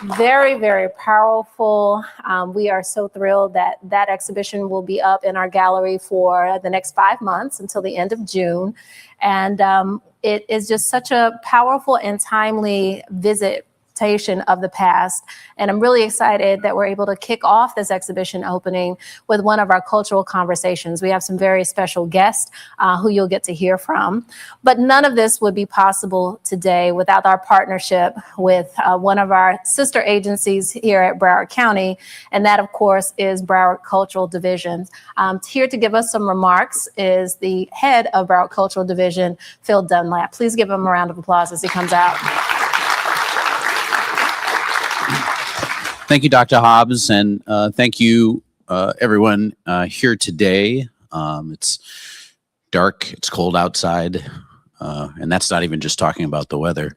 Very, very powerful. We are so thrilled that that exhibition will be up in our gallery for the next 5 months until the end of June. And it is just such a powerful and timely visitation of the past. And I'm really excited that we're able to kick off this exhibition opening with one of our cultural conversations. We have some very special guests who you'll get to hear from. But none of this would be possible today without our partnership with one of our sister agencies here at Broward County. And that, of course, is Broward Cultural Division. Here to give us some remarks is the head of Broward Cultural Division, Phil Dunlap. Please give him a round of applause as he comes out. Thank you, Dr. Hobbs, and thank you, everyone here today. It's dark, it's cold outside, and that's not even just talking about the weather.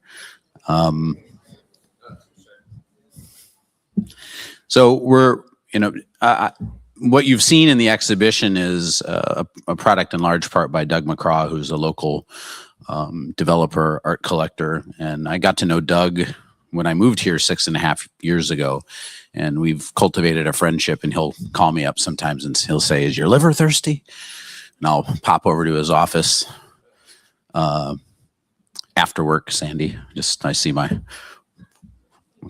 So we're, what you've seen in the exhibition is a product in large part by Doug McCraw, who's a local developer, art collector, and I got to know Doug when I moved here 6.5 years ago, and we've cultivated a friendship, and he'll call me up sometimes and he'll say, "Is your liver thirsty?" And I'll pop over to his office after work, Sandy. I see my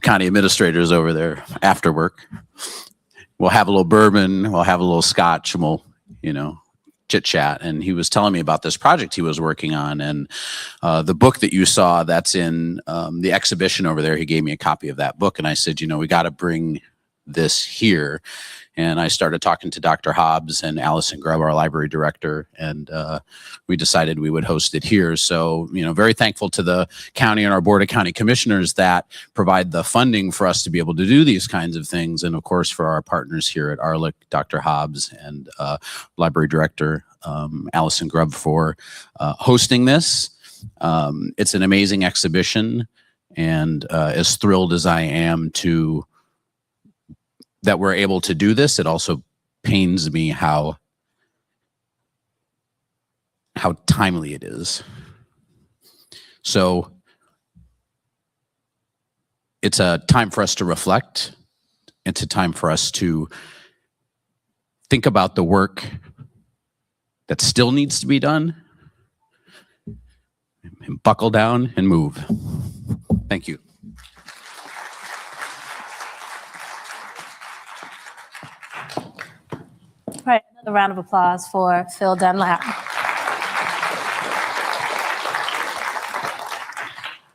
county administrators over there after work. We'll have a little bourbon, we'll have a little scotch, and we'll, chit chat. And he was telling me about this project he was working on, and the book that you saw that's in the exhibition over there, he gave me a copy of that book, and I said, we got to bring this here. And I started talking to Dr. Hobbs and Allison Grubb, our library director, and we decided we would host it here. So, very thankful to the county and our board of county commissioners that provide the funding for us to be able to do these kinds of things. And of course, for our partners here at ARLIC, Dr. Hobbs and library director Allison Grubb for hosting this. It's an amazing exhibition, and as thrilled as I am that we're able to do this, it also pains me how timely it is. So it's a time for us to reflect. It's a time for us to think about the work that still needs to be done, and buckle down and move. Thank you. All right, another round of applause for Phil Dunlap.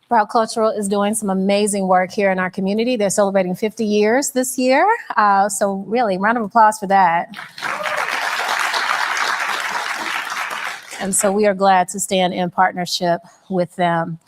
Broward Cultural is doing some amazing work here in our community. They're celebrating 50 years this year. So really, round of applause for that. And so we are glad to stand in partnership with them.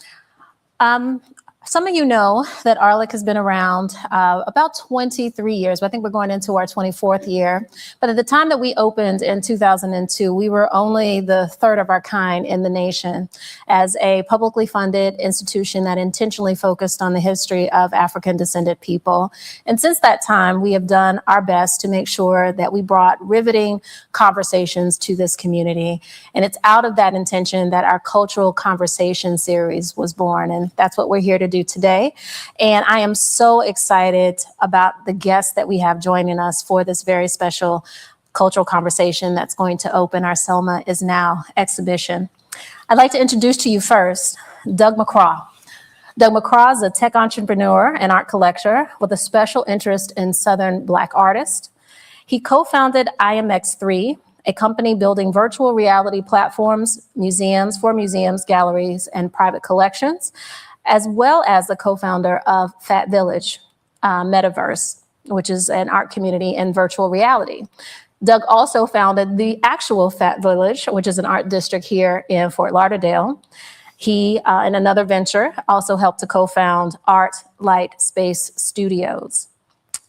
Some of you know that ARLIC has been around about 23 years, but I think we're going into our 24th year. But at the time that we opened in 2002, we were only the third of our kind in the nation as a publicly funded institution that intentionally focused on the history of African descended people. And since that time, we have done our best to make sure that we brought riveting conversations to this community. And it's out of that intention that our Cultural Conversation series was born. And that's what we're here to do today. And I am so excited about the guests that we have joining us for this very special cultural conversation that's going to open our Selma Is Now exhibition. I'd like to introduce to you first, Doug McCraw. Doug McCraw is a tech entrepreneur and art collector with a special interest in Southern Black artists. He co-founded IMX3, a company building virtual reality platforms, for museums, galleries, and private collections, as well as the co-founder of Fat Village Metaverse, which is an art community in virtual reality. Doug also founded the actual Fat Village, which is an art district here in Fort Lauderdale. He, in another venture, also helped to co-found Art Light Space Studios.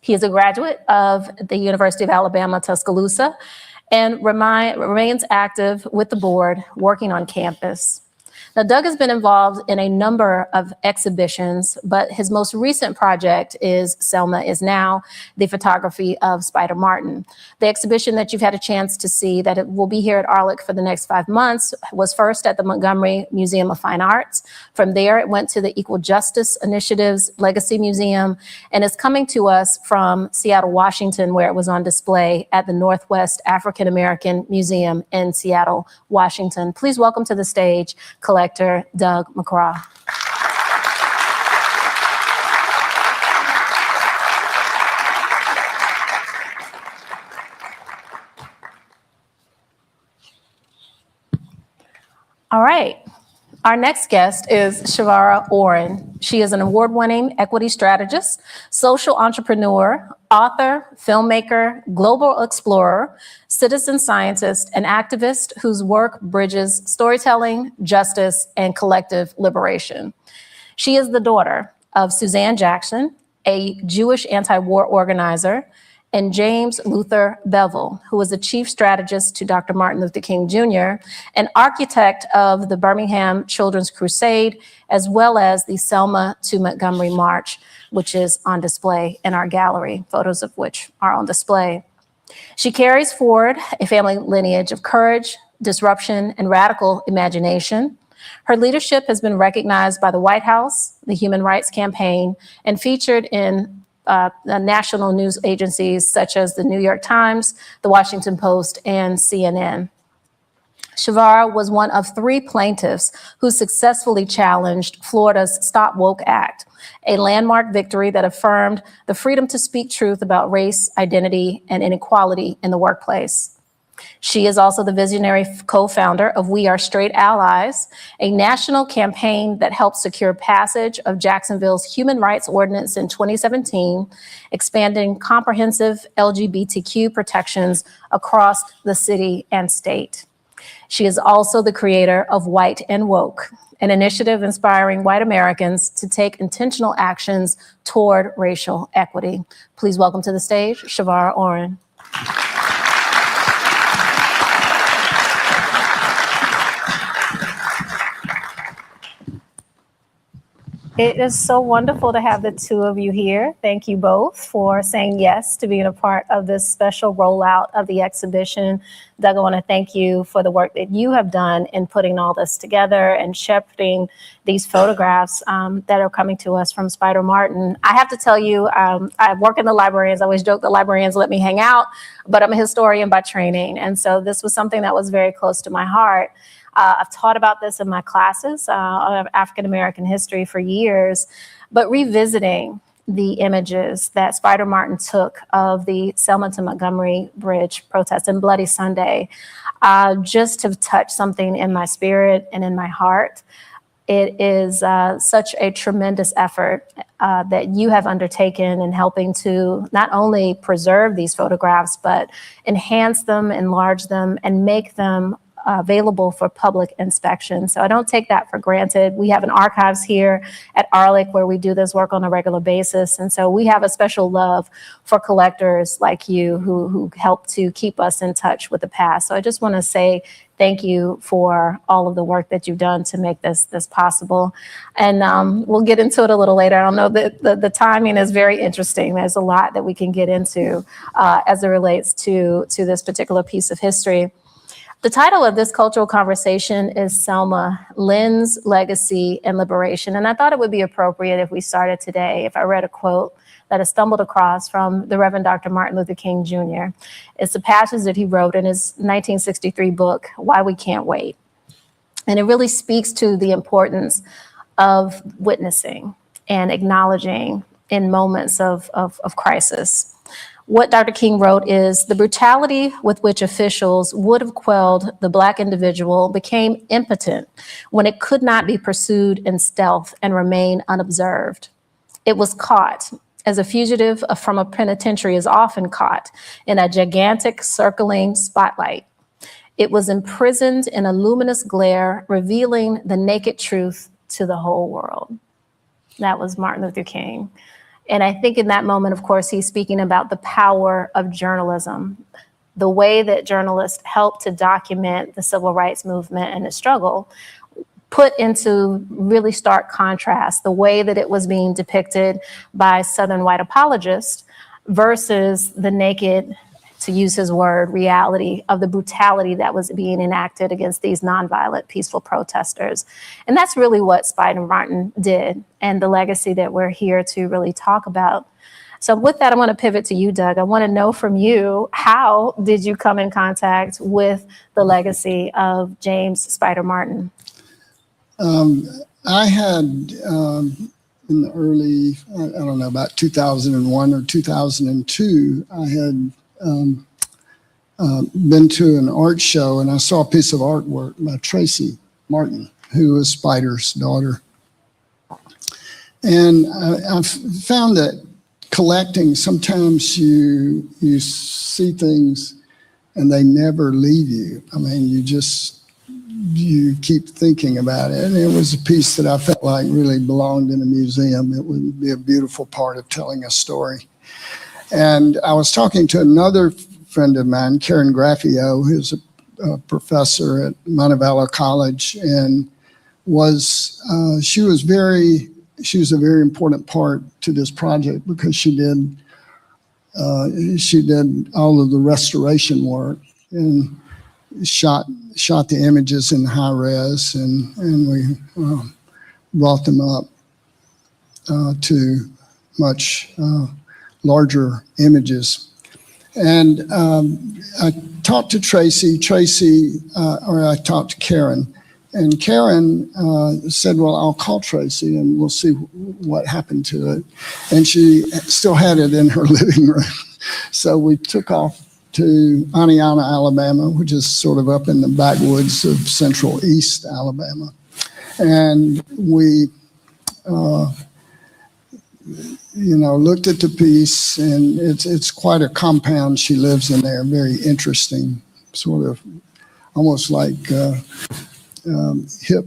He is a graduate of the University of Alabama, Tuscaloosa, and remains active with the board, working on campus. Now, Doug has been involved in a number of exhibitions, but his most recent project is Selma is Now, the photography of Spider Martin. The exhibition that you've had a chance to see that it will be here at Arlick for the next 5 months was first at the Montgomery Museum of Fine Arts. From there, it went to the Equal Justice Initiative's Legacy Museum, and it's coming to us from Seattle, Washington, where it was on display at the Northwest African American Museum in Seattle, Washington. Please welcome to the stage collector Doug McCraw. All right. Our next guest is Chevara Orrin. She is an award-winning equity strategist, social entrepreneur, author, filmmaker, global explorer, citizen scientist, and activist whose work bridges storytelling, justice, and collective liberation. She is the daughter of Suzanne Jackson, a Jewish anti-war organizer, and James Luther Bevel, who was the chief strategist to Dr. Martin Luther King Jr., an architect of the Birmingham Children's Crusade, as well as the Selma to Montgomery March, which is on display in our gallery, photos of which are on display. She carries forward a family lineage of courage, disruption, and radical imagination. Her leadership has been recognized by the White House, the Human Rights Campaign, and featured in national news agencies such as the New York Times, the Washington Post, and CNN. Chevara was one of 3 plaintiffs who successfully challenged Florida's Stop Woke Act, a landmark victory that affirmed the freedom to speak truth about race, identity, and inequality in the workplace. She is also the visionary co-founder of We Are Straight Allies, a national campaign that helped secure passage of Jacksonville's Human Rights Ordinance in 2017, expanding comprehensive LGBTQ protections across the city and state. She is also the creator of White and Woke, an initiative inspiring white Americans to take intentional actions toward racial equity. Please welcome to the stage, Chevara Orrin. It is so wonderful to have the 2 of you here. Thank you both for saying yes to being a part of this special rollout of the exhibition. Doug, I want to thank you for the work that you have done in putting all this together and shepherding these photographs that are coming to us from Spider Martin. I have to tell you, I work in the librarians. I always joke the librarians let me hang out, but I'm a historian by training. And so this was something that was very close to my heart. I've taught about this in my classes of African-American history for years, but revisiting the images that Spider Martin took of the Selma to Montgomery Bridge protest and Bloody Sunday just have touched something in my spirit and in my heart. It is such a tremendous effort that you have undertaken in helping to not only preserve these photographs, but enhance them, enlarge them, and make them available for public inspection. So I don't take that for granted. We have an archives here at Arlick where we do this work on a regular basis. And so we have a special love for collectors like you who help to keep us in touch with the past. So I just want to say thank you for all of the work that you've done to make this possible. And we'll get into it a little later. I don't know that the timing is very interesting. There's a lot that we can get into as it relates to this particular piece of history. The title of this cultural conversation is Selma, Lens, Legacy, and Liberation. And I thought it would be appropriate if we started today, if I read a quote that I stumbled across from the Reverend Dr. Martin Luther King Jr. It's a passage that he wrote in his 1963 book, Why We Can't Wait. And it really speaks to the importance of witnessing and acknowledging in moments of crisis. What Dr. King wrote is, the brutality with which officials would have quelled the Black individual became impotent when it could not be pursued in stealth and remain unobserved. It was caught, as a fugitive from a penitentiary is often caught, in a gigantic circling spotlight. It was imprisoned in a luminous glare, revealing the naked truth to the whole world. That was Martin Luther King. And I think in that moment, of course, he's speaking about the power of journalism, the way that journalists helped to document the civil rights movement and the struggle, put into really stark contrast the way that it was being depicted by Southern white apologists versus the naked, to use his word, reality of the brutality that was being enacted against these nonviolent, peaceful protesters. And that's really what Spider Martin did, and the legacy that we're here to really talk about. So with that, I want to pivot to you, Doug. I want to know from you, how did you come in contact with the legacy of James Spider Martin? I had, in the early, I don't know, about 2001 or 2002, I had been to an art show, and I saw a piece of artwork by Tracy Martin, who was Spider's daughter. And I found that collecting, sometimes you see things and they never leave you. I mean, you keep thinking about it. And it was a piece that I felt like really belonged in a museum. It would be a beautiful part of telling a story. And I was talking to another friend of mine, Karen Graffio, who's a professor at Montevallo College, and she was a very important part to this project because she did all of the restoration work and shot the images in high res, and we brought them up to much larger images. And I talked to I talked to Karen, and Karen said, well, I'll call Tracy and we'll see what happened to it. And she still had it in her living room. So we took off to Aniana, Alabama, which is sort of up in the backwoods of central east Alabama. And we looked at the piece, and it's quite a compound she lives in there, very interesting, sort of almost like hip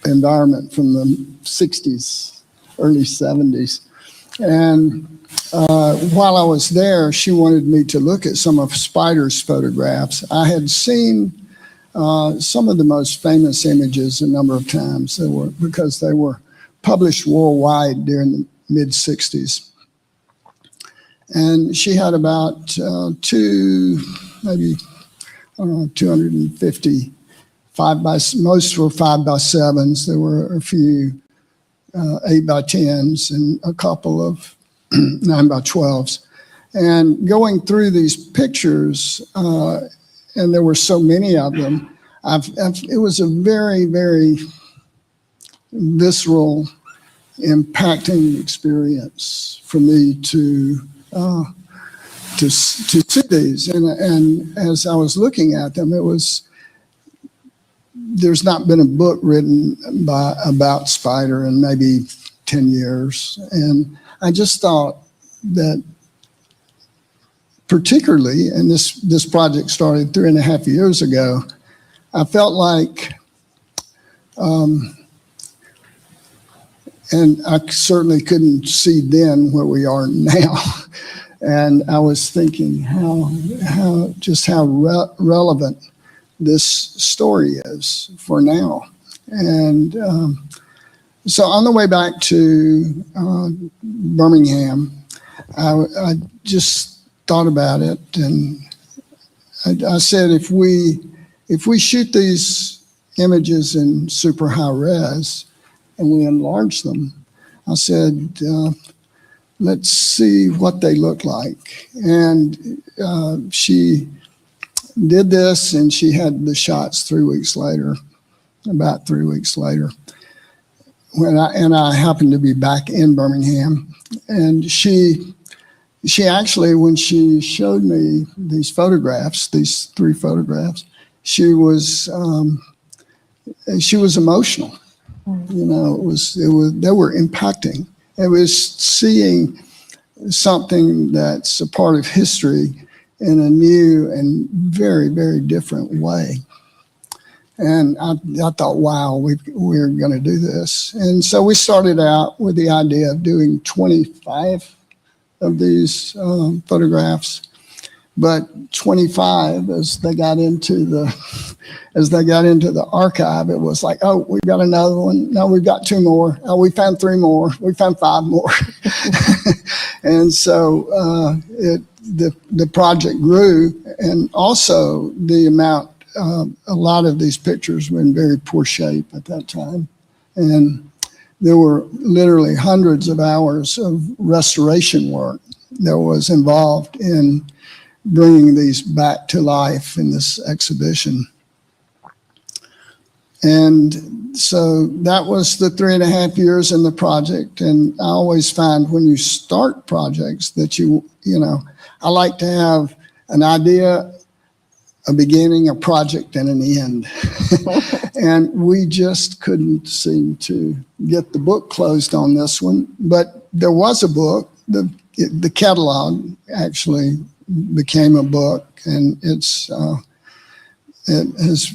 environment from the 60s, early 70s. And while I was there, she wanted me to look at some of Spider's photographs. I had seen some of the most famous images a number of times, because they were published worldwide during the mid-60s. And she had about 250 most were 5x7s. There were a few 8x10s and a couple of 9x12s. And going through these pictures, and there were so many of them, it was a very, very visceral, impacting experience for me to see these. And as I was looking at them, there's not been a book written about Spider in maybe 10 years. And I just thought that, particularly, and this project started 3.5 years ago, I felt like, and I certainly couldn't see then where we are now. And I was thinking how relevant this story is for now. And so on the way back to Birmingham, I just thought about it, and I said, if we shoot these images in super high res and we enlarge them, I said, let's see what they look like. And she did this, and she had the shots 3 weeks later, about 3 weeks later, when I happened to be back in Birmingham. And she actually, when she showed me these photographs, these 3 photographs, she was emotional. You know, they were impacting. It was seeing something that's a part of history in a new and very, very different way. And I thought, wow, we're going to do this. And so we started out with the idea of doing 25 of these photographs. But 25, as they got into the archive, it was like, oh, we've got another one. No, we've got 2 more. Oh, we found 3 more. We found 5 more. And so the project grew, and also the amount. A lot of these pictures were in very poor shape at that time, and there were literally hundreds of hours of restoration work that was involved in bringing these back to life in this exhibition. And so that was the 3.5 years in the project. And I always find when you start projects that I like to have an idea, a beginning, a project, and an end. And we just couldn't seem to get the book closed on this one. But there was a book. The catalog actually became a book, and it has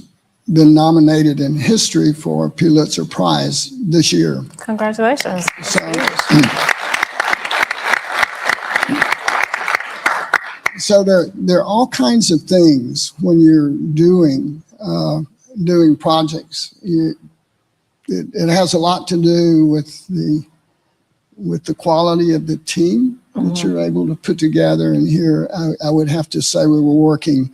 been nominated in history for a Pulitzer Prize this year. Congratulations. So there are all kinds of things when you're doing projects. It has a lot to do with the quality of the team that you're able to put together. And here I would have to say we were working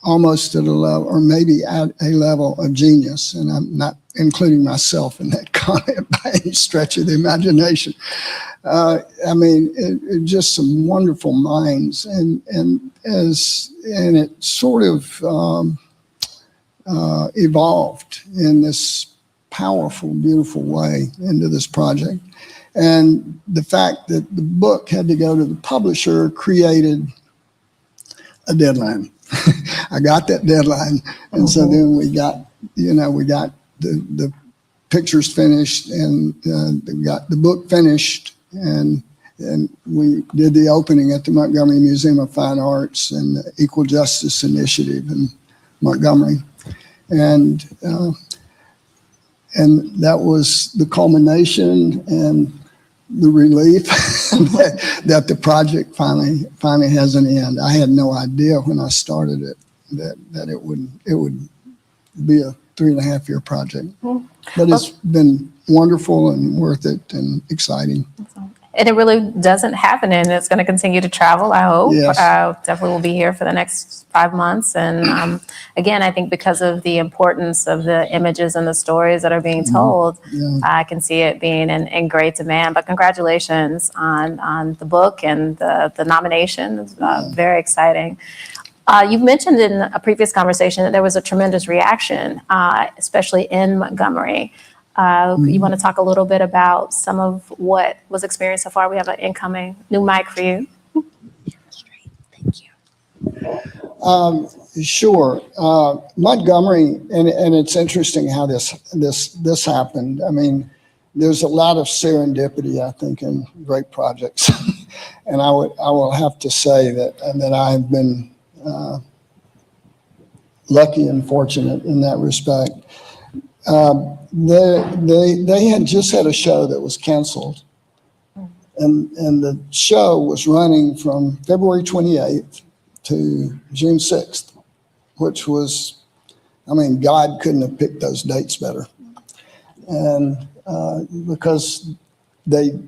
almost at a level, or maybe at a level of genius. And I'm not including myself in that comment by any stretch of the imagination. Just some wonderful minds, and it sort of evolved in this powerful, beautiful way into this project. And the fact that the book had to go to the publisher created a deadline. I got that deadline, and so then we got the pictures finished, and we got the book finished, and we did the opening at the Montgomery Museum of Fine Arts and the Equal Justice Initiative in Montgomery, and that was the culmination and the relief that the project finally has an end. I had no idea when I started it that it would be a 3.5 year project, but it's been wonderful and worth it and exciting. And it really doesn't happen, and it's going to continue to travel, I hope. Yes. Definitely will be here for the next 5 months. And again, I think because of the importance of the images and the stories that are being told, I can see it being in great demand. But congratulations on the book and the nomination. It's very exciting. You've mentioned in a previous conversation that there was a tremendous reaction, especially in Montgomery. You want to talk a little bit about some of what was experienced so far? We have an incoming new mic for you. Thank you. Sure. Montgomery, and it's interesting how this happened. I mean, there's a lot of serendipity, I think, in great projects, and I will have to say that I've been lucky and fortunate in that respect. They had just had a show that was canceled, and the show was running from February 28th to June 6th, which was, God couldn't have picked those dates better. And because the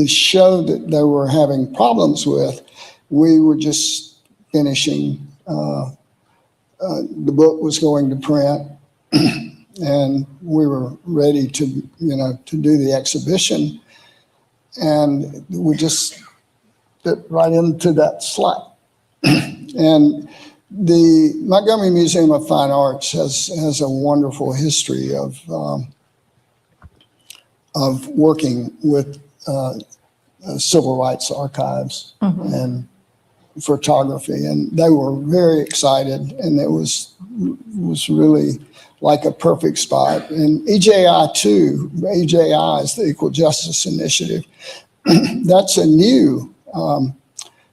show that they were having problems with, we were just finishing, the book was going to print, and we were ready to do the exhibition, and we just fit right into that slot. And the Montgomery Museum of Fine Arts has a wonderful history of working with civil rights archives and photography, and they were very excited, and it was really like a perfect spot. And EJI is the Equal Justice Initiative. That's a new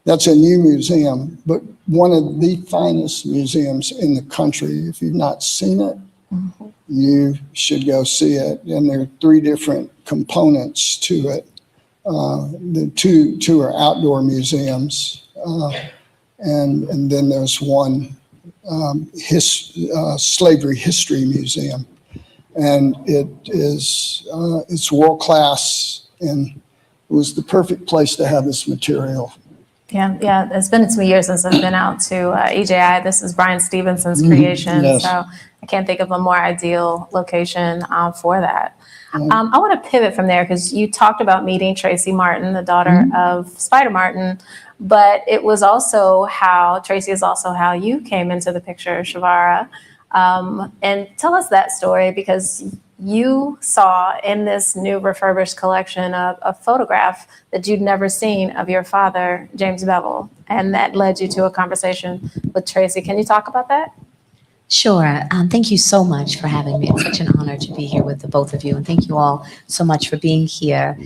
museum, but one of the finest museums in the country. If you've not seen it, you should go see it. And there are 3 different components to it. The two are outdoor museums, and then there's one slavery history museum, and it's world class, and it was the perfect place to have this material. Yeah, it's been some years since I've been out to EJI. This is Brian Stevenson's creation, yes. so I can't think of a more ideal location for that. I want to pivot from there because you talked about meeting Tracy Martin, the daughter of Spider Martin, but it was also Tracy is also how you came into the picture, Chevara. And tell us that story, because you saw in this new refurbished collection a photograph that you'd never seen of your father, James Bevel, and that led you to a conversation with Tracy. Can you talk about that? Sure. Thank you so much for having me. It's such an honor to be here with the both of you, and thank you all so much for being here.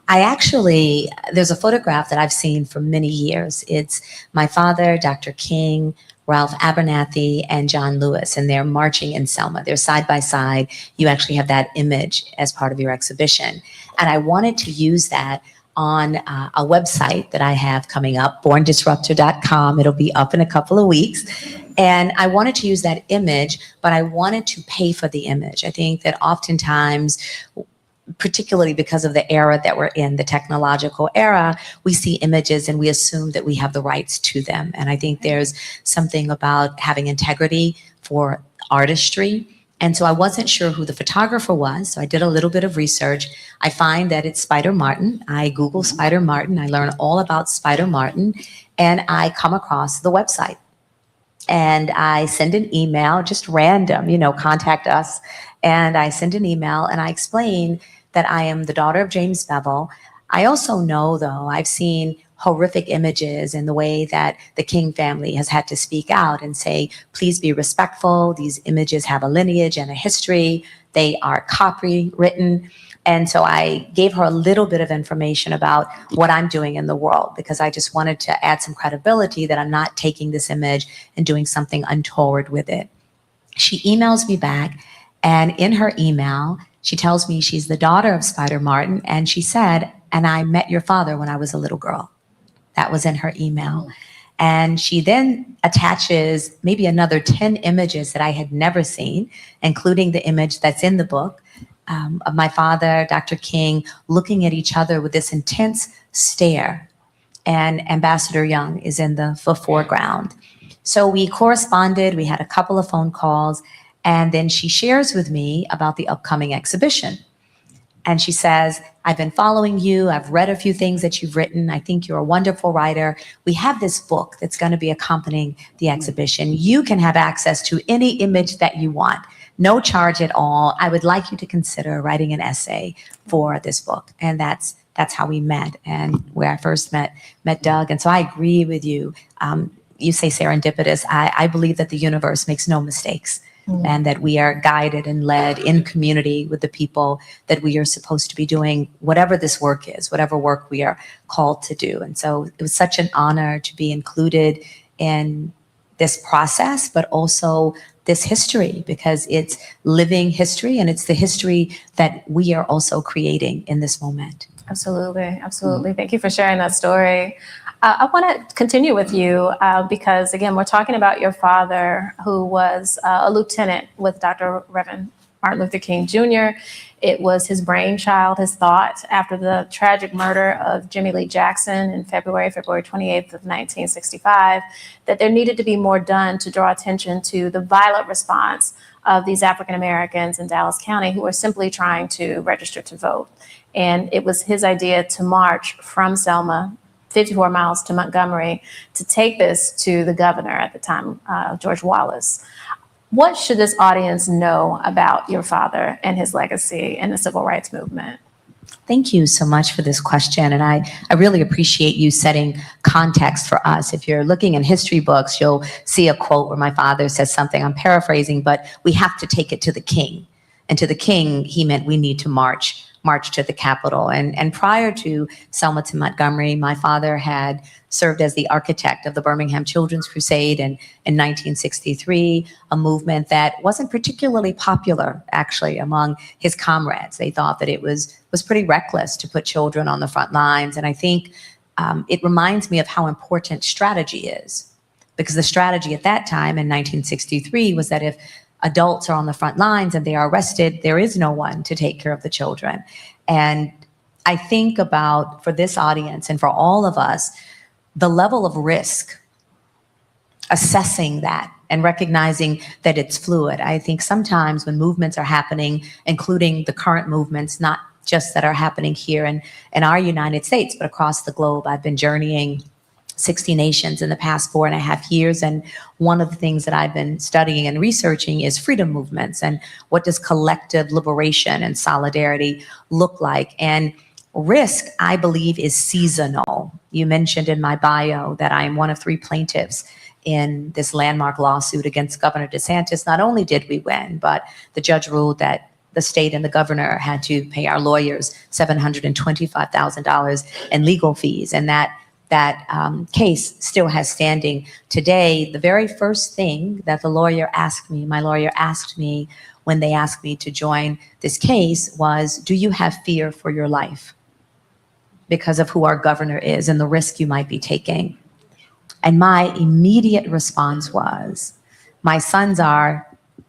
There's a photograph that I've seen for many years. It's my father, Dr. King, Ralph Abernathy, and John Lewis, and they're marching in Selma. They're side by side. You actually have that image as part of your exhibition. And I wanted to use that on a website that I have coming up, borndisruptor.com. It'll be up in a couple of weeks. And I wanted to use that image, but I wanted to pay for the image. I think that oftentimes, particularly because of the era that we're in, the technological era, we see images and we assume that we have the rights to them. And I think there's something about having integrity for artistry. And so I wasn't sure who the photographer was, so I did a little bit of research. I find that it's Spider Martin. I Google Spider Martin. I learn all about Spider Martin, and I come across the website. And I send an email, just random, contact us. And I send an email and I explain that I am the daughter of James Bevel. I also know, though, I've seen horrific images in the way that the King family has had to speak out and say, please be respectful. These images have a lineage and a history. They are copywritten. And so I gave her a little bit of information about what I'm doing in the world, because I just wanted to add some credibility that I'm not taking this image and doing something untoward with it. She emails me back, and in her email, she tells me she's the daughter of Spider Martin, and she said, and I met your father when I was a little girl. That was in her email. And she then attaches maybe another 10 images that I had never seen, including the image that's in the book, of my father, Dr. King, looking at each other with this intense stare. And Ambassador Young is in the foreground. So we corresponded, we had a couple of phone calls, and then she shares with me about the upcoming exhibition. And she says, I've been following you. I've read a few things that you've written. I think you're a wonderful writer. We have this book that's going to be accompanying the exhibition. You can have access to any image that you want. No charge at all. I would like you to consider writing an essay for this book. And that's how we met, and where I first met Doug. And so I agree with you. You say serendipitous. I believe that the universe makes no mistakes. And that we are guided and led in community with the people that we are supposed to be doing whatever this work is, whatever work we are called to do. And so it was such an honor to be included in this process, but also this history, because it's living history and it's the history that we are also creating in this moment. Absolutely, absolutely. Thank you for sharing that story. I want to continue with you because, again, we're talking about your father, who was a lieutenant with Dr. Reverend Martin Luther King Jr. It was his brainchild, his thought, after the tragic murder of Jimmy Lee Jackson in February 28th of 1965, that there needed to be more done to draw attention to the violent response of these African Americans in Dallas County who were simply trying to register to vote. And it was his idea to march from Selma 54 miles to Montgomery to take this to the governor at the time, George Wallace. What should this audience know about your father and his legacy in the civil rights movement? Thank you so much for this question. And I really appreciate you setting context for us. If you're looking in history books, you'll see a quote where my father says something, I'm paraphrasing, but we have to take it to the king. And to the king, he meant we need to march to the Capitol. And prior to Selma to Montgomery, my father had served as the architect of the Birmingham Children's Crusade in 1963, a movement that wasn't particularly popular, actually, among his comrades. They thought that it was pretty reckless to put children on the front lines. And I think it reminds me of how important strategy is. because the strategy at that time in 1963 was that if adults are on the front lines and they are arrested, there is no one to take care of the children. And I think about, for this audience and for all of us, the level of risk, assessing that and recognizing that it's fluid. I think sometimes when movements are happening, including the current movements, not just that are happening here in our United States, but across the globe, I've been journeying 60 nations in the past 4.5 years. And one of the things that I've been studying and researching is freedom movements and what does collective liberation and solidarity look like. And risk, I believe, is seasonal. You mentioned in my bio that I am one of 3 plaintiffs in this landmark lawsuit against Governor DeSantis. Not only did we win, but the judge ruled that the state and the governor had to pay our lawyers $725,000 in legal fees. And that case still has standing today. The very first thing that my lawyer asked me when they asked me to join this case was, do you have fear for your life because of who our governor is and the risk you might be taking? And my immediate response was, my sons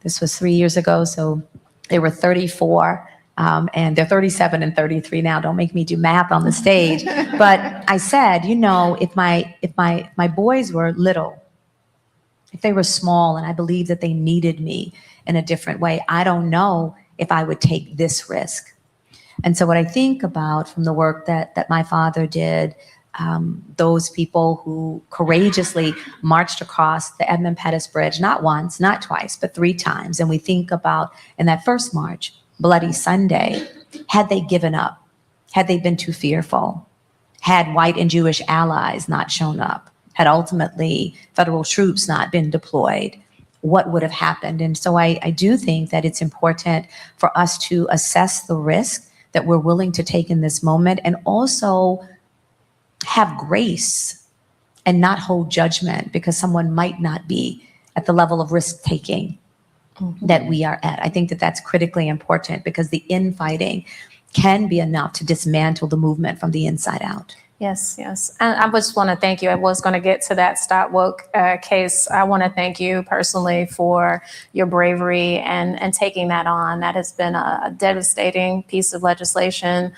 this was 3 years ago, so they were 34, and they're 37 and 33 now. Don't make me do math on the stage. But I said, if my boys were little, if they were small and I believed that they needed me in a different way, I don't know if I would take this risk. And so what I think about from the work that my father did, those people who courageously marched across the Edmund Pettus Bridge, not once, not twice, but 3 times. And we think about in that first march, Bloody Sunday, had they given up, had they been too fearful, had white and Jewish allies not shown up, had ultimately federal troops not been deployed, what would have happened? And so I do think that it's important for us to assess the risk that we're willing to take in this moment, and also have grace and not hold judgment because someone might not be at the level of risk taking that we are at. I think that that's critically important because the infighting can be enough to dismantle the movement from the inside out. Yes, yes. And I just want to thank you. I was going to get to that Stop Woke case. I want to thank you personally for your bravery and taking that on. That has been a devastating piece of legislation.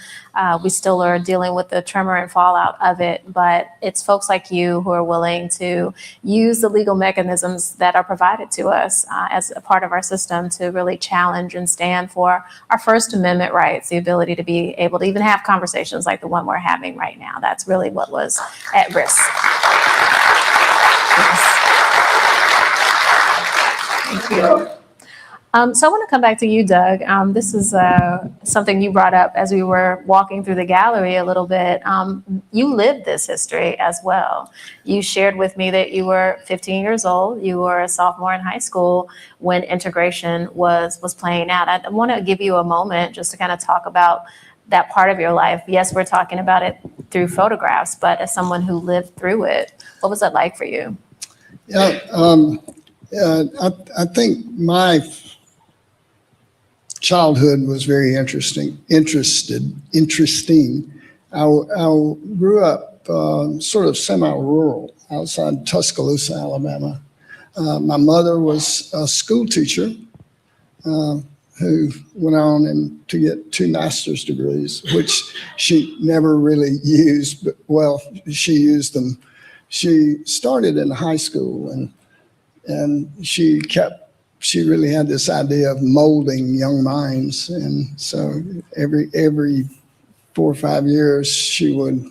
We still are dealing with the tremor and fallout of it, but it's folks like you who are willing to use the legal mechanisms that are provided to us as a part of our system to really challenge and stand for our First Amendment rights, the ability to be able to even have conversations like the one we're having right now. That's really what was at risk. Yes. Thank you. So I want to come back to you, Doug. This is something you brought up as we were walking through the gallery a little bit. You lived this history as well. You shared with me that you were 15 years old. You were a sophomore in high school when integration was playing out. I want to give you a moment just to kind of talk about that part of your life. Yes, we're talking about it through photographs, but as someone who lived through it, what was that like for you? Yeah, I think my childhood was very interesting. I grew up sort of semi-rural outside Tuscaloosa, Alabama. My mother was a school teacher who went on to get 2 master's degrees, which she never really used, but well, she used them. She started in high school and she really had this idea of molding young minds. And so every 4 or 5 years, she would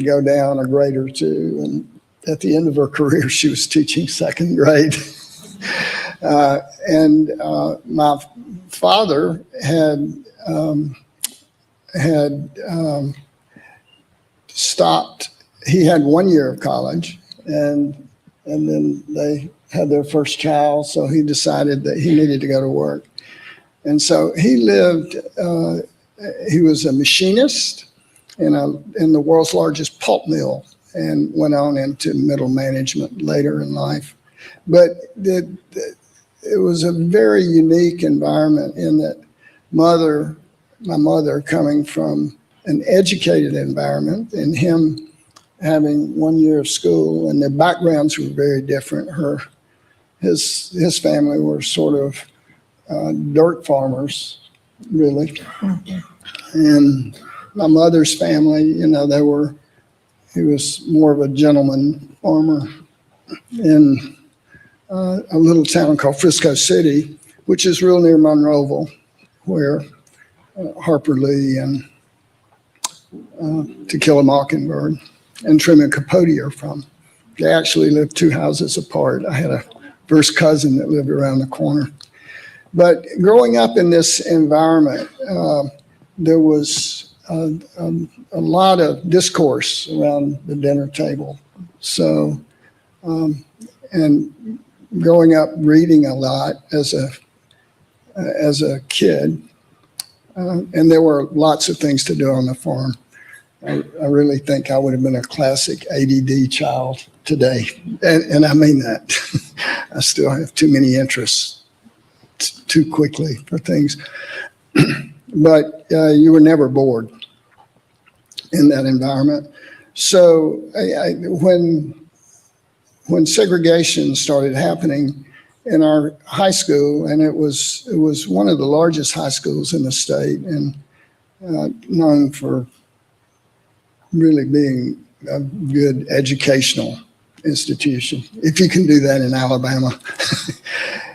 go down a grade or 2. And at the end of her career, she was teaching 2nd grade. My father had stopped. He had 1 year of college, and then they had their first child, so he decided that he needed to go to work. And so he lived, he was a machinist in the world's largest pulp mill and went on into middle management later in life. But it was a very unique environment in that my mother coming from an educated environment and him having 1 year of school, and their backgrounds were very different. His family were sort of dirt farmers, really. And my mother's family, you know, he was more of a gentleman farmer in a little town called Frisco City, which is real near Monroeville, where Harper Lee and To Kill a Mockingbird and Truman Capote are from. They actually lived 2 houses apart. I had a first cousin that lived around the corner. But growing up in this environment, there was a lot of discourse around the dinner table. So, and growing up reading a lot as a kid, and there were lots of things to do on the farm. I really think I would have been a classic ADD child today, and I mean that. I still have too many interests too quickly for things. But you were never bored in that environment. So when segregation started happening in our high school, and it was one of the largest high schools in the state, and known for really being a good educational institution, if you can do that in Alabama.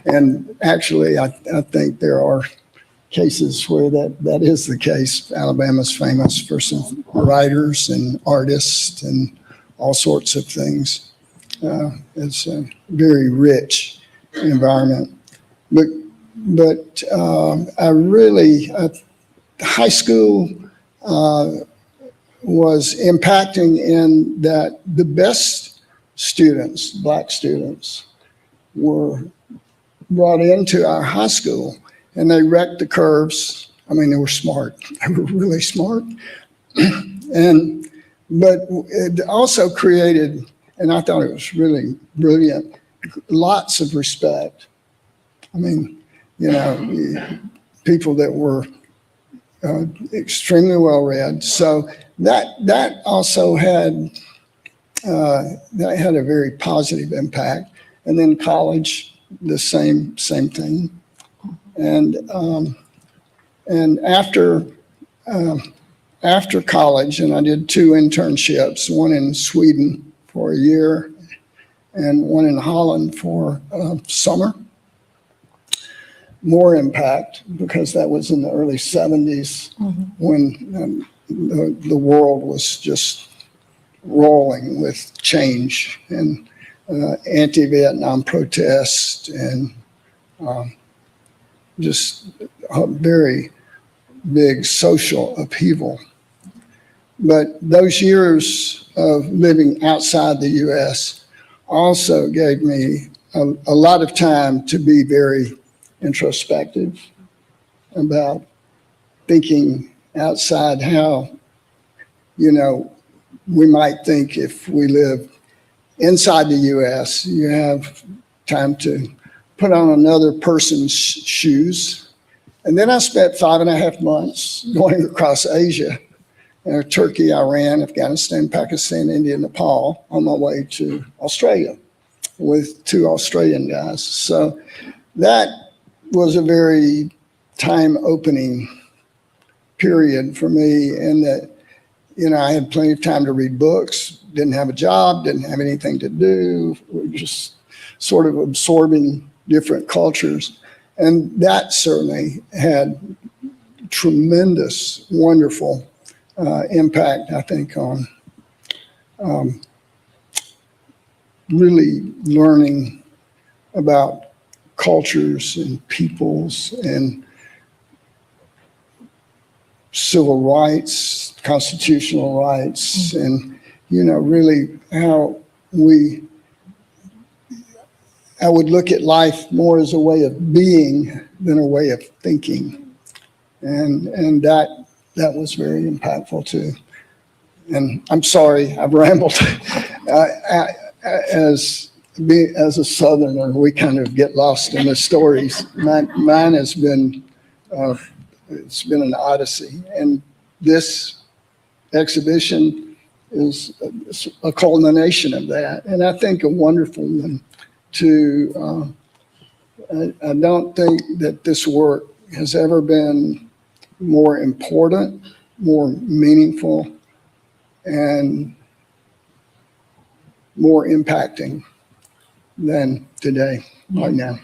And actually, I think there are cases where that is the case. Alabama's famous for some writers and artists and all sorts of things. It's a very rich environment. But high school was impacting in that the best students, Black students, were brought into our high school, and they wrecked the curves. I mean, they were smart. They were really smart. But it also created, and I thought it was really brilliant, lots of respect. I mean, you know, people that were extremely well read. So that also had a very positive impact. And then college, the same thing. And after college, and I did 2 internships, one in Sweden for a year and one in Holland for summer. More impact because that was in the early 70s when the world was just rolling with change and anti-Vietnam protests and just a very big social upheaval. But those years of living outside the U.S. also gave me a lot of time to be very introspective about thinking outside how, you know, we might think if we live inside the U.S., you have time to put on another person's shoes. And then I spent 5.5 months going across Asia, Turkey, Iran, Afghanistan, Pakistan, India, Nepal, on my way to Australia with 2 Australian guys. So that was a very time-opening period for me, in that, you know, I had plenty of time to read books, didn't have a job, didn't have anything to do, we were just sort of absorbing different cultures. And that certainly had tremendous, wonderful impact, I think, on really learning about cultures and peoples and civil rights, constitutional rights, and, you know, really how I would look at life more as a way of being than a way of thinking. And that was very impactful too. And I'm sorry, I've rambled. As a Southerner, we kind of get lost in the stories. Mine has been, it's been an odyssey. And this exhibition is a culmination of that, and I think a wonderful one. I don't think that this work has ever been more important, more meaningful, and more impacting than today, right now.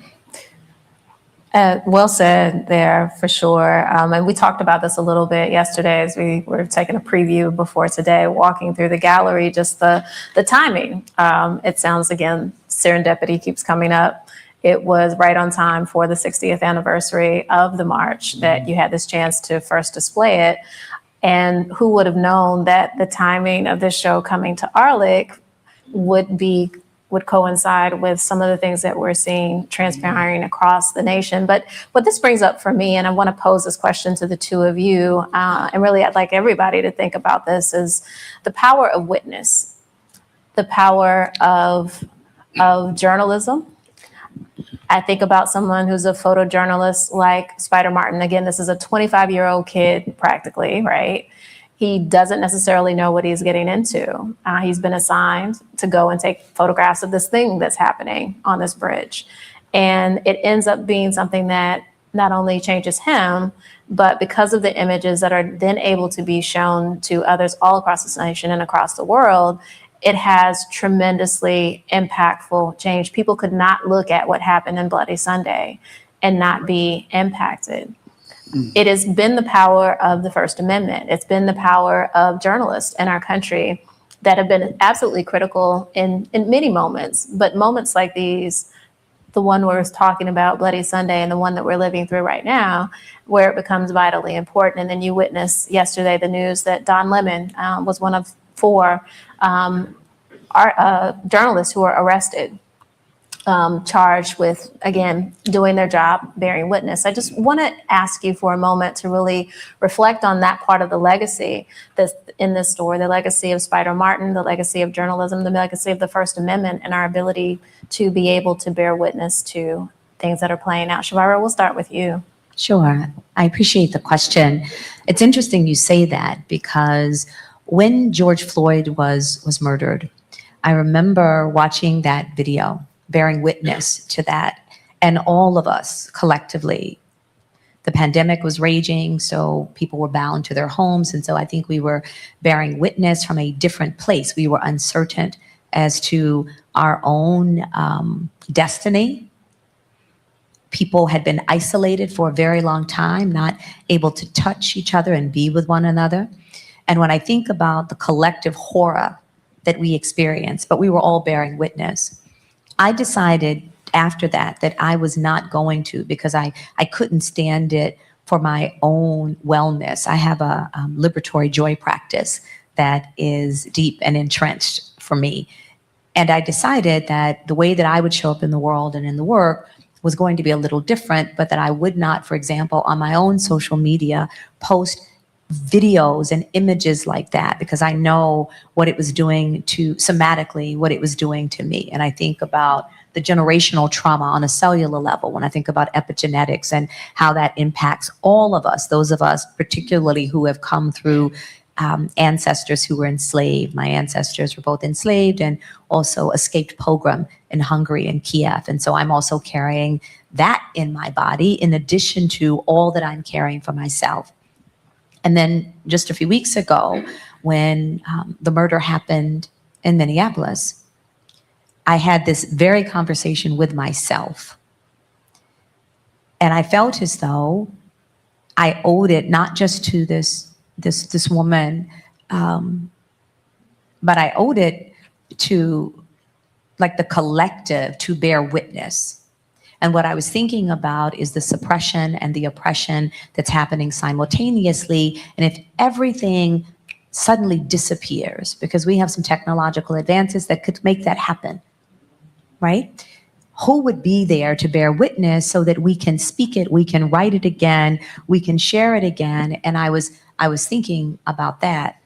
Well said there, for sure. And we talked about this a little bit yesterday as we were taking a preview before today, walking through the gallery, just the timing. It sounds, again, serendipity keeps coming up. It was right on time for the 60th anniversary of the march that you had this chance to first display it. And who would have known that the timing of this show coming to Arlick would coincide with some of the things that we're seeing transpiring across the nation. But what this brings up for me, and I want to pose this question to the two of you, and really I'd like everybody to think about this, is the power of witness, the power of journalism. I think about someone who's a photojournalist like Spider Martin. Again, this is a 25-year-old kid practically, right? He doesn't necessarily know what he's getting into. He's been assigned to go and take photographs of this thing that's happening on this bridge. And it ends up being something that not only changes him, but because of the images that are then able to be shown to others all across this nation and across the world, it has tremendously impactful change. People could not look at what happened in Bloody Sunday and not be impacted. It has been the power of the First Amendment. It's been the power of journalists in our country that have been absolutely critical in many moments. But moments like these, the one we're talking about, Bloody Sunday, and the one that we're living through right now, where it becomes vitally important. And then you witnessed yesterday the news that Don Lemon was one of 4 journalists who were arrested, charged with, again, doing their job, bearing witness. I just want to ask you for a moment to really reflect on that part of the legacy that's in this story, the legacy of Spider Martin, the legacy of journalism, the legacy of the First Amendment, and our ability to be able to bear witness to things that are playing out. Chevara, we'll start with you. Sure. I appreciate the question. It's interesting you say that, because when George Floyd was murdered, I remember watching that video, bearing witness to that, and all of us collectively. The pandemic was raging, so people were bound to their homes, and so I think we were bearing witness from a different place. We were uncertain as to our own destiny. People had been isolated for a very long time, not able to touch each other and be with one another. And when I think about the collective horror that we experienced, but we were all bearing witness, I decided after that I was not going to, because I couldn't stand it for my own wellness. I have a liberatory joy practice that is deep and entrenched for me. And I decided that the way that I would show up in the world and in the work was going to be a little different, but that I would not, for example, on my own social media, post videos and images like that, because I know what it was doing to, somatically, what it was doing to me. And I think about the generational trauma on a cellular level, when I think about epigenetics and how that impacts all of us, those of us particularly who have come through ancestors who were enslaved. My ancestors were both enslaved and also escaped pogrom in Hungary and Kiev. And so I'm also carrying that in my body, in addition to all that I'm carrying for myself. And then just a few weeks ago, when the murder happened in Minneapolis, I had this very conversation with myself. And I felt as though I owed it not just to this woman, but I owed it to, like, the collective to bear witness. And what I was thinking about is the suppression and the oppression that's happening simultaneously. And if everything suddenly disappears, because we have some technological advances that could make that happen, right? Who would be there to bear witness so that we can speak it, we can write it again, we can share it again? And I was thinking about that.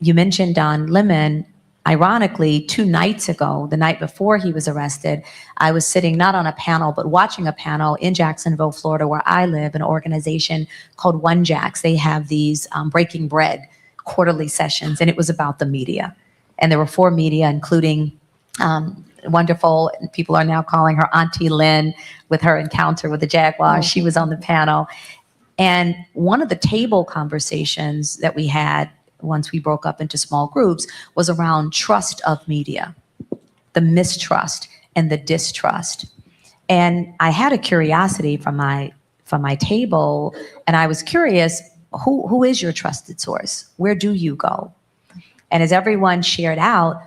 You mentioned Don Lemon. Ironically, 2 nights ago, the night before he was arrested, I was sitting not on a panel, but watching a panel in Jacksonville, Florida, where I live, an organization called One Jacks. They have these breaking bread quarterly sessions, and it was about the media. And there were 4 media, including wonderful, people are now calling her Auntie Lynn with her encounter with the Jaguars. She was on the panel. And one of the table conversations that we had once we broke up into small groups was around trust of media, the mistrust and the distrust. And I had a curiosity from my table, and I was curious, who is your trusted source? Where do you go? And as everyone shared out,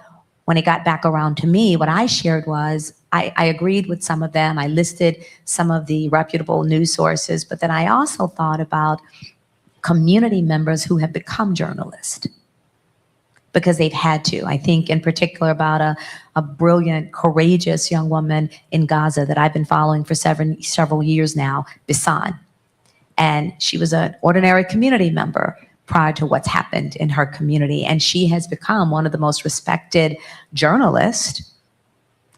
when it got back around to me, what I shared was I agreed with some of them. I listed some of the reputable news sources, but then I also thought about community members who have become journalists because they've had to. I think in particular about a brilliant, courageous young woman in Gaza that I've been following for several years now, Bisan. And she was an ordinary community member prior to what's happened in her community. And she has become one of the most respected journalists,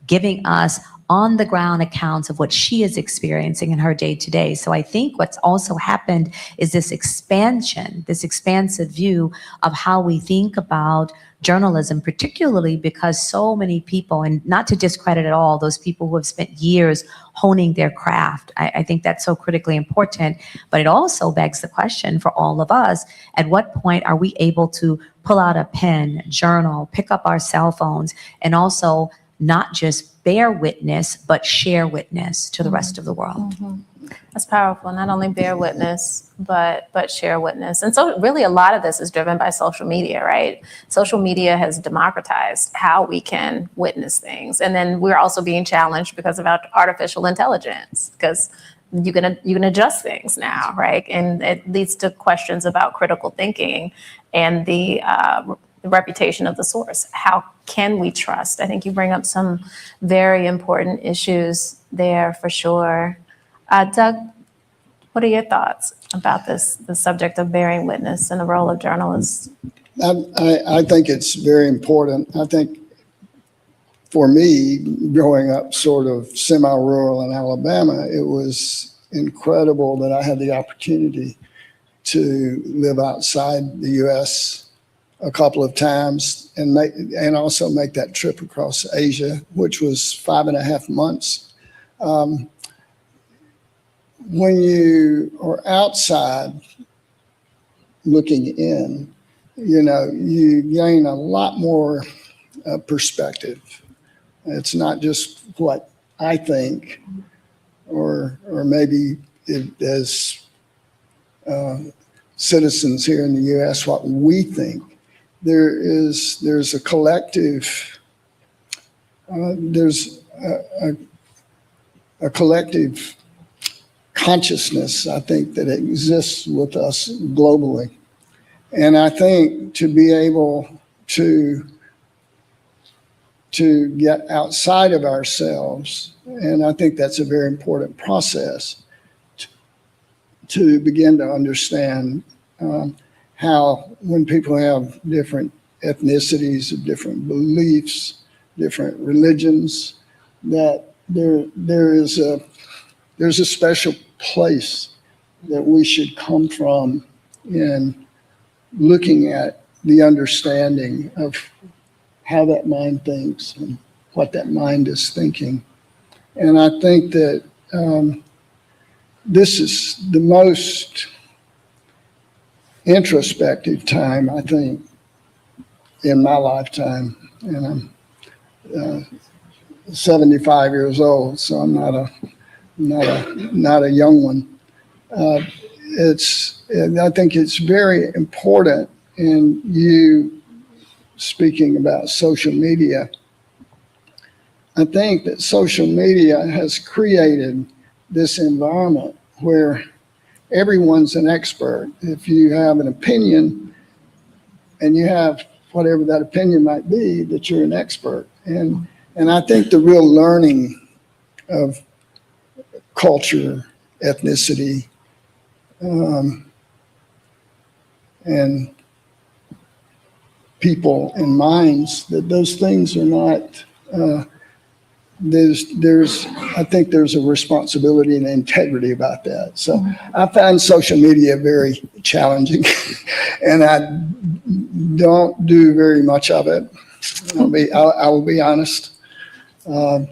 giving us on the ground accounts of what she is experiencing in her day to day. So I think what's also happened is this expansion, this expansive view of how we think about journalism, particularly because so many people, and not to discredit at all those people who have spent years honing their craft. I think that's so critically important, but it also begs the question for all of us, at what point are we able to pull out a pen, journal, pick up our cell phones, and also not just bear witness, but share witness to the rest of the world. That's powerful. Not only bear witness, but share witness. And so really a lot of this is driven by social media, right? Social media has democratized how we can witness things. And then we're also being challenged because of artificial intelligence, because you can adjust things now, right? And it leads to questions about critical thinking and the reputation of the source. How can we trust? I think you bring up some very important issues there for sure. Doug, what are your thoughts about the subject of bearing witness and the role of journalists? I think it's very important. I think for me, growing up sort of semi-rural in Alabama, it was incredible that I had the opportunity to live outside the U.S. a couple of times and also make that trip across Asia, which was 5.5 months. When you are outside looking in, you gain a lot more perspective. It's not just what I think, or maybe as citizens here in the U.S., what we think. There's a collective, there's a collective consciousness, I think, that exists with us globally. And I think to be able to get outside of ourselves, and I think that's a very important process, to begin to understand how when people have different ethnicities, different beliefs, different religions, that there's a special place that we should come from in looking at the understanding of how that mind thinks and what that mind is thinking. And I think that this is the most introspective time, I think, in my lifetime. And I'm 75 years old, so I'm not a young one. I think it's very important in you speaking about social media. I think that social media has created this environment where everyone's an expert. If you have an opinion and you have whatever that opinion might be, that you're an expert. And I think the real learning of culture, ethnicity, and people and minds, that those things are not, I think there's a responsibility and integrity about that. So I find social media very challenging. And don't do very much of it. I will be honest. I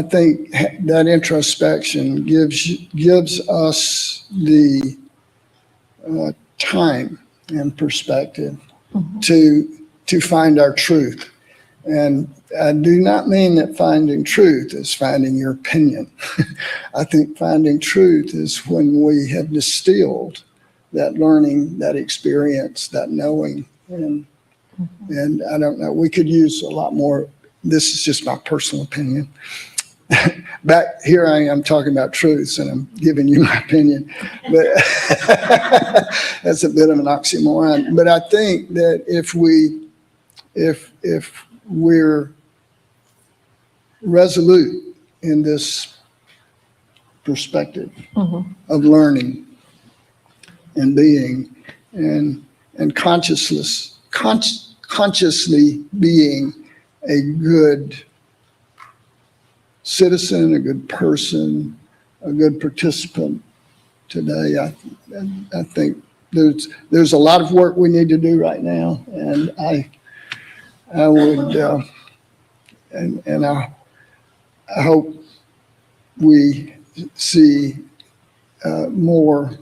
think that introspection gives us the time and perspective to find our truth. And I do not mean that finding truth is finding your opinion. I think finding truth is when we have distilled that learning, that experience, that knowing. And I don't know, we could use a lot more. This is just my personal opinion. Back here I am talking about truths and I'm giving you my opinion, but that's a bit of an oxymoron. But I think that if we're resolute in this perspective of learning and being and consciously being a good citizen, a good person, a good participant today. I think there's a lot of work we need to do right now, and I would I hope we see more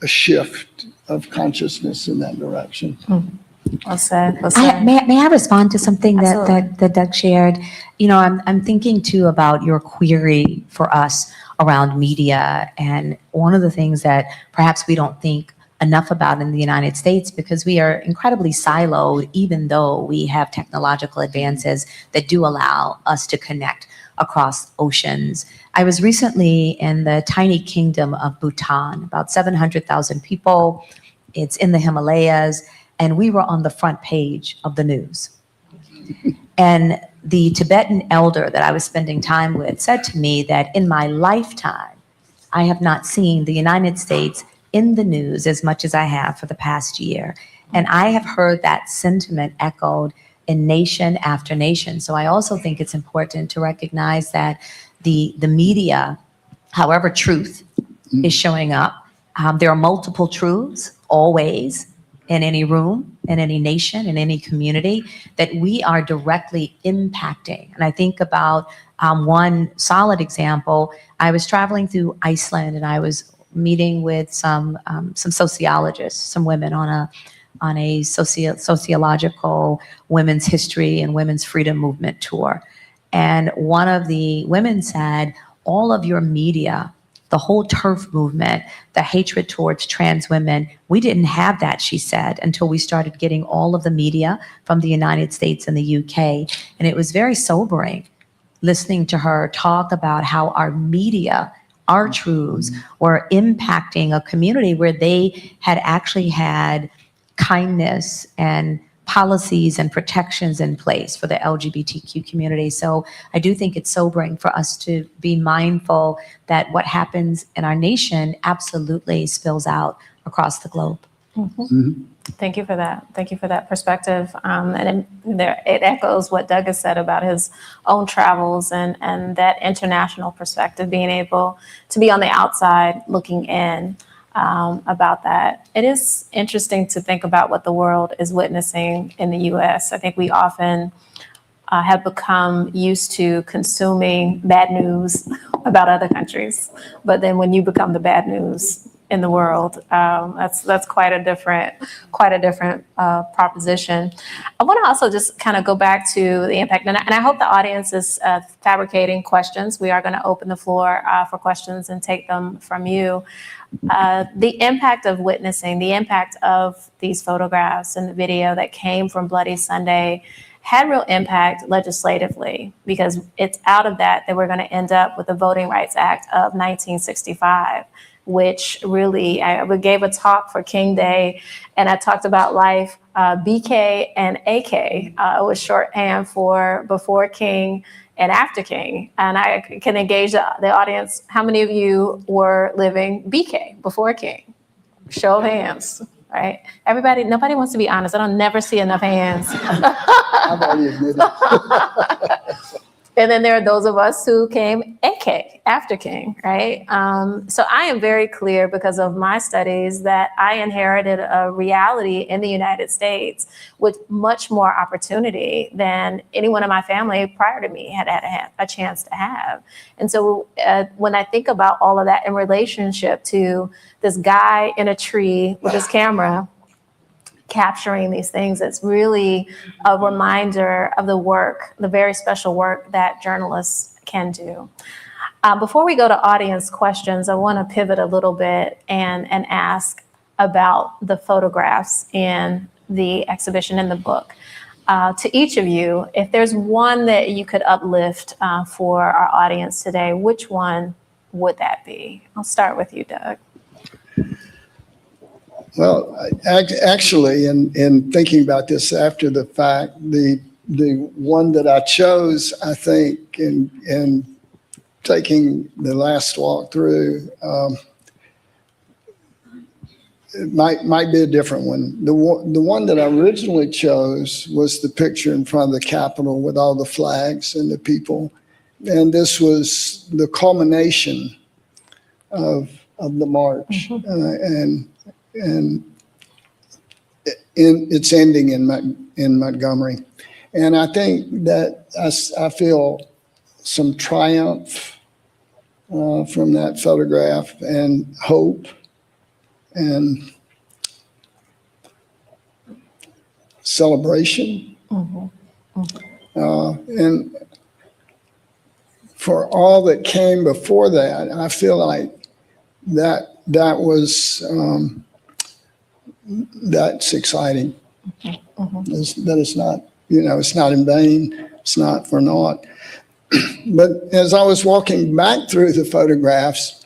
a shift of consciousness in that direction. Well said. Well said. May I respond to something Absolutely. that Doug shared? You know, I'm thinking too about your query for us around media, and one of the things that perhaps we don't think enough about in the United States, because we are incredibly siloed, even though we have technological advances that do allow us to connect across oceans. I was recently in the tiny kingdom of Bhutan, about 700,000 people. It's in the Himalayas. And we were on the front page of the news. And the Tibetan elder that I was spending time with said to me that in my lifetime, I have not seen the United States in the news as much as I have for the past year. And I have heard that sentiment echoed in nation after nation. So I also think it's important to recognize that the media, however truth is showing up, there are multiple truths always, in any room, in any nation, in any community, that we are directly impacting. And I think about one solid example. I was traveling through Iceland and I was meeting with some sociologists, some women on a sociological women's history and women's freedom movement tour. And one of the women said, all of your media, the whole TERF movement, the hatred towards trans women, we didn't have that, she said, until we started getting all of the media from the United States and the UK. And it was very sobering listening to her talk about how our media, our truths, were impacting a community where they had actually had kindness and policies and protections in place for the LGBTQ community. So I do think it's sobering for us to be mindful that what happens in our nation absolutely spills out across the globe. Thank you for that. Thank you for that perspective. And it echoes what Doug has said about his own travels and that international perspective, being able to be on the outside looking in. About that. It is interesting to think about what the world is witnessing in the US. I think we often have become used to consuming bad news about other countries. But then when you become the bad news in the world, that's quite a different proposition. I want to also just kind of go back to the impact, and I hope the audience is fabricating questions. We are going to open the floor for questions and take them from you. The impact of witnessing, the impact of these photographs and the video that came from Bloody Sunday had real impact legislatively, because it's out of that we're going to end up with the Voting Rights Act of 1965, which really, I gave a talk for King Day, and I talked about life, BK and AK. It was shorthand for before King and after King. And I can engage the audience. How many of you were living BK before King? Show of hands, right? Everybody, nobody wants to be honest. I don't never see enough hands. I've already admitted. And then there are those of us who came AK. after King, right? So I am very clear because of my studies that I inherited a reality in the United States with much more opportunity than anyone in my family prior to me had a chance to have. And so when I think about all of that in relationship to this guy in a tree with his camera, capturing these things, it's really a reminder of the work, the very special work that journalists can do. Before we go to audience questions, I want to pivot a little bit and ask about the photographs in the exhibition in the book. To each of you, if there's one that you could uplift for our audience today, which one would that be? I'll start with you, Doug. Well, actually, in thinking about this after the fact, the one that I chose, I think, in taking the last walk through, it might be a different one. The one that I originally chose was the picture in front of the Capitol with all the flags and the people, and this was the culmination of the march, and it's ending in Montgomery, and I think that I feel some triumph from that photograph, and hope, and celebration, and for all that came before that, I feel like that was that's exciting. That it's not, it's not in vain. It's not for naught. But as I was walking back through the photographs,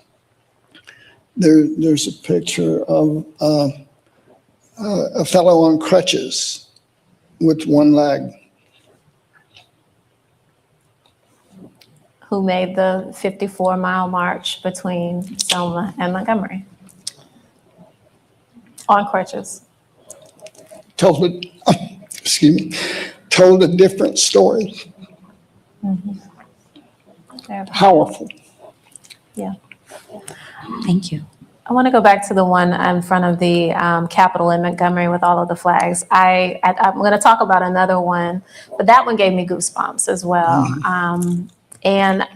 there's a picture of a fellow on crutches with one leg. Who made the 54-mile march between Selma and Montgomery on crutches. Told a different story. Powerful. Yeah. Thank you. I want to go back to the one in front of the Capitol in Montgomery with all of the flags. I'm going to talk about another one, but that one gave me goosebumps as well. And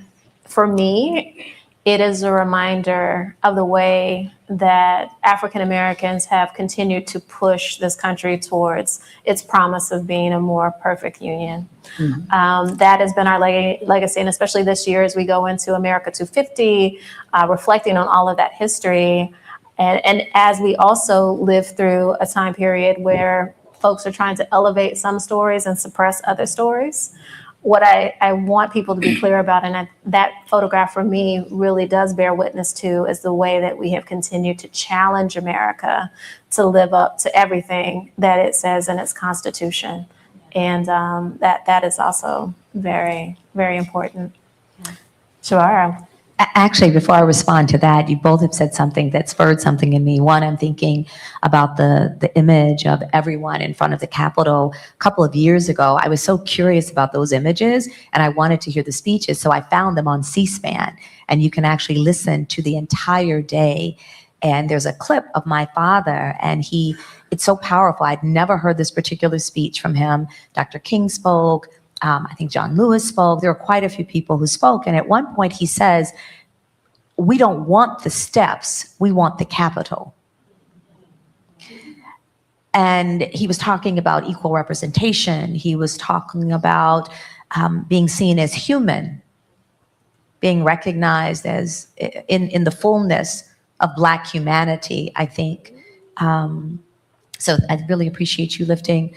for me, it is a reminder of the way that African Americans have continued to push this country towards its promise of being a more perfect union. That has been our legacy, and especially this year as we go into America 250, reflecting on all of that history. And as we also live through a time period where folks are trying to elevate some stories and suppress other stories, what I want people to be clear about, and that photograph for me really does bear witness to, is the way that we have continued to challenge America to live up to everything that it says in its Constitution. And that is also very, very important. Chevara. Actually, before I respond to that, you both have said something that spurred something in me. One, I'm thinking about the image of everyone in front of the Capitol. A couple of years ago, I was so curious about those images, and I wanted to hear the speeches, so I found them on C-SPAN, and you can actually listen to the entire day. And there's a clip of my father, and it's so powerful. I'd never heard this particular speech from him. Dr. King spoke. I think John Lewis spoke. There were quite a few people who spoke. And at one point he says, we don't want the steps, we want the Capitol. And he was talking about equal representation. He was talking about being seen as human, being recognized as in the fullness of Black humanity, I think. So I really appreciate you lifting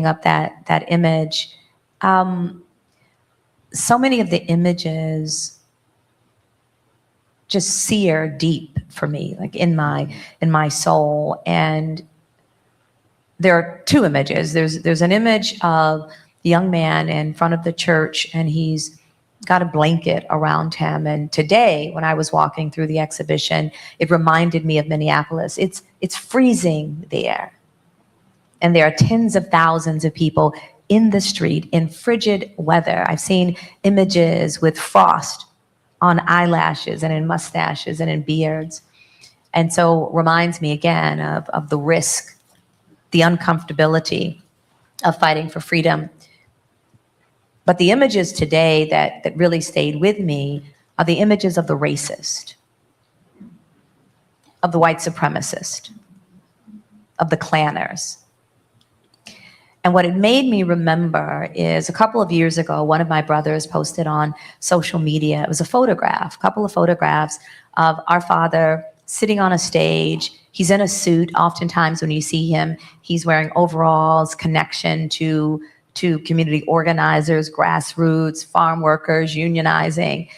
up that image. So many of the images just sear deep for me, like in my soul. And there are two images. There's an image of the young man in front of the church, and he's got a blanket around him. And today, when I was walking through the exhibition, it reminded me of Minneapolis. It's freezing there, and there are tens of thousands of people in the street in frigid weather. I've seen images with frost on eyelashes and in mustaches and in beards. And so reminds me again of the risk, the uncomfortability of fighting for freedom. But the images today that really stayed with me are the images of the racist, of the white supremacist, of the Klanners. And what it made me remember is a couple of years ago, one of my brothers posted on social media, it was a photograph, a couple of photographs of our father sitting on a stage. He's in a suit. Oftentimes when you see him, he's wearing overalls, connection to community organizers, grassroots, farm workers, unionizing.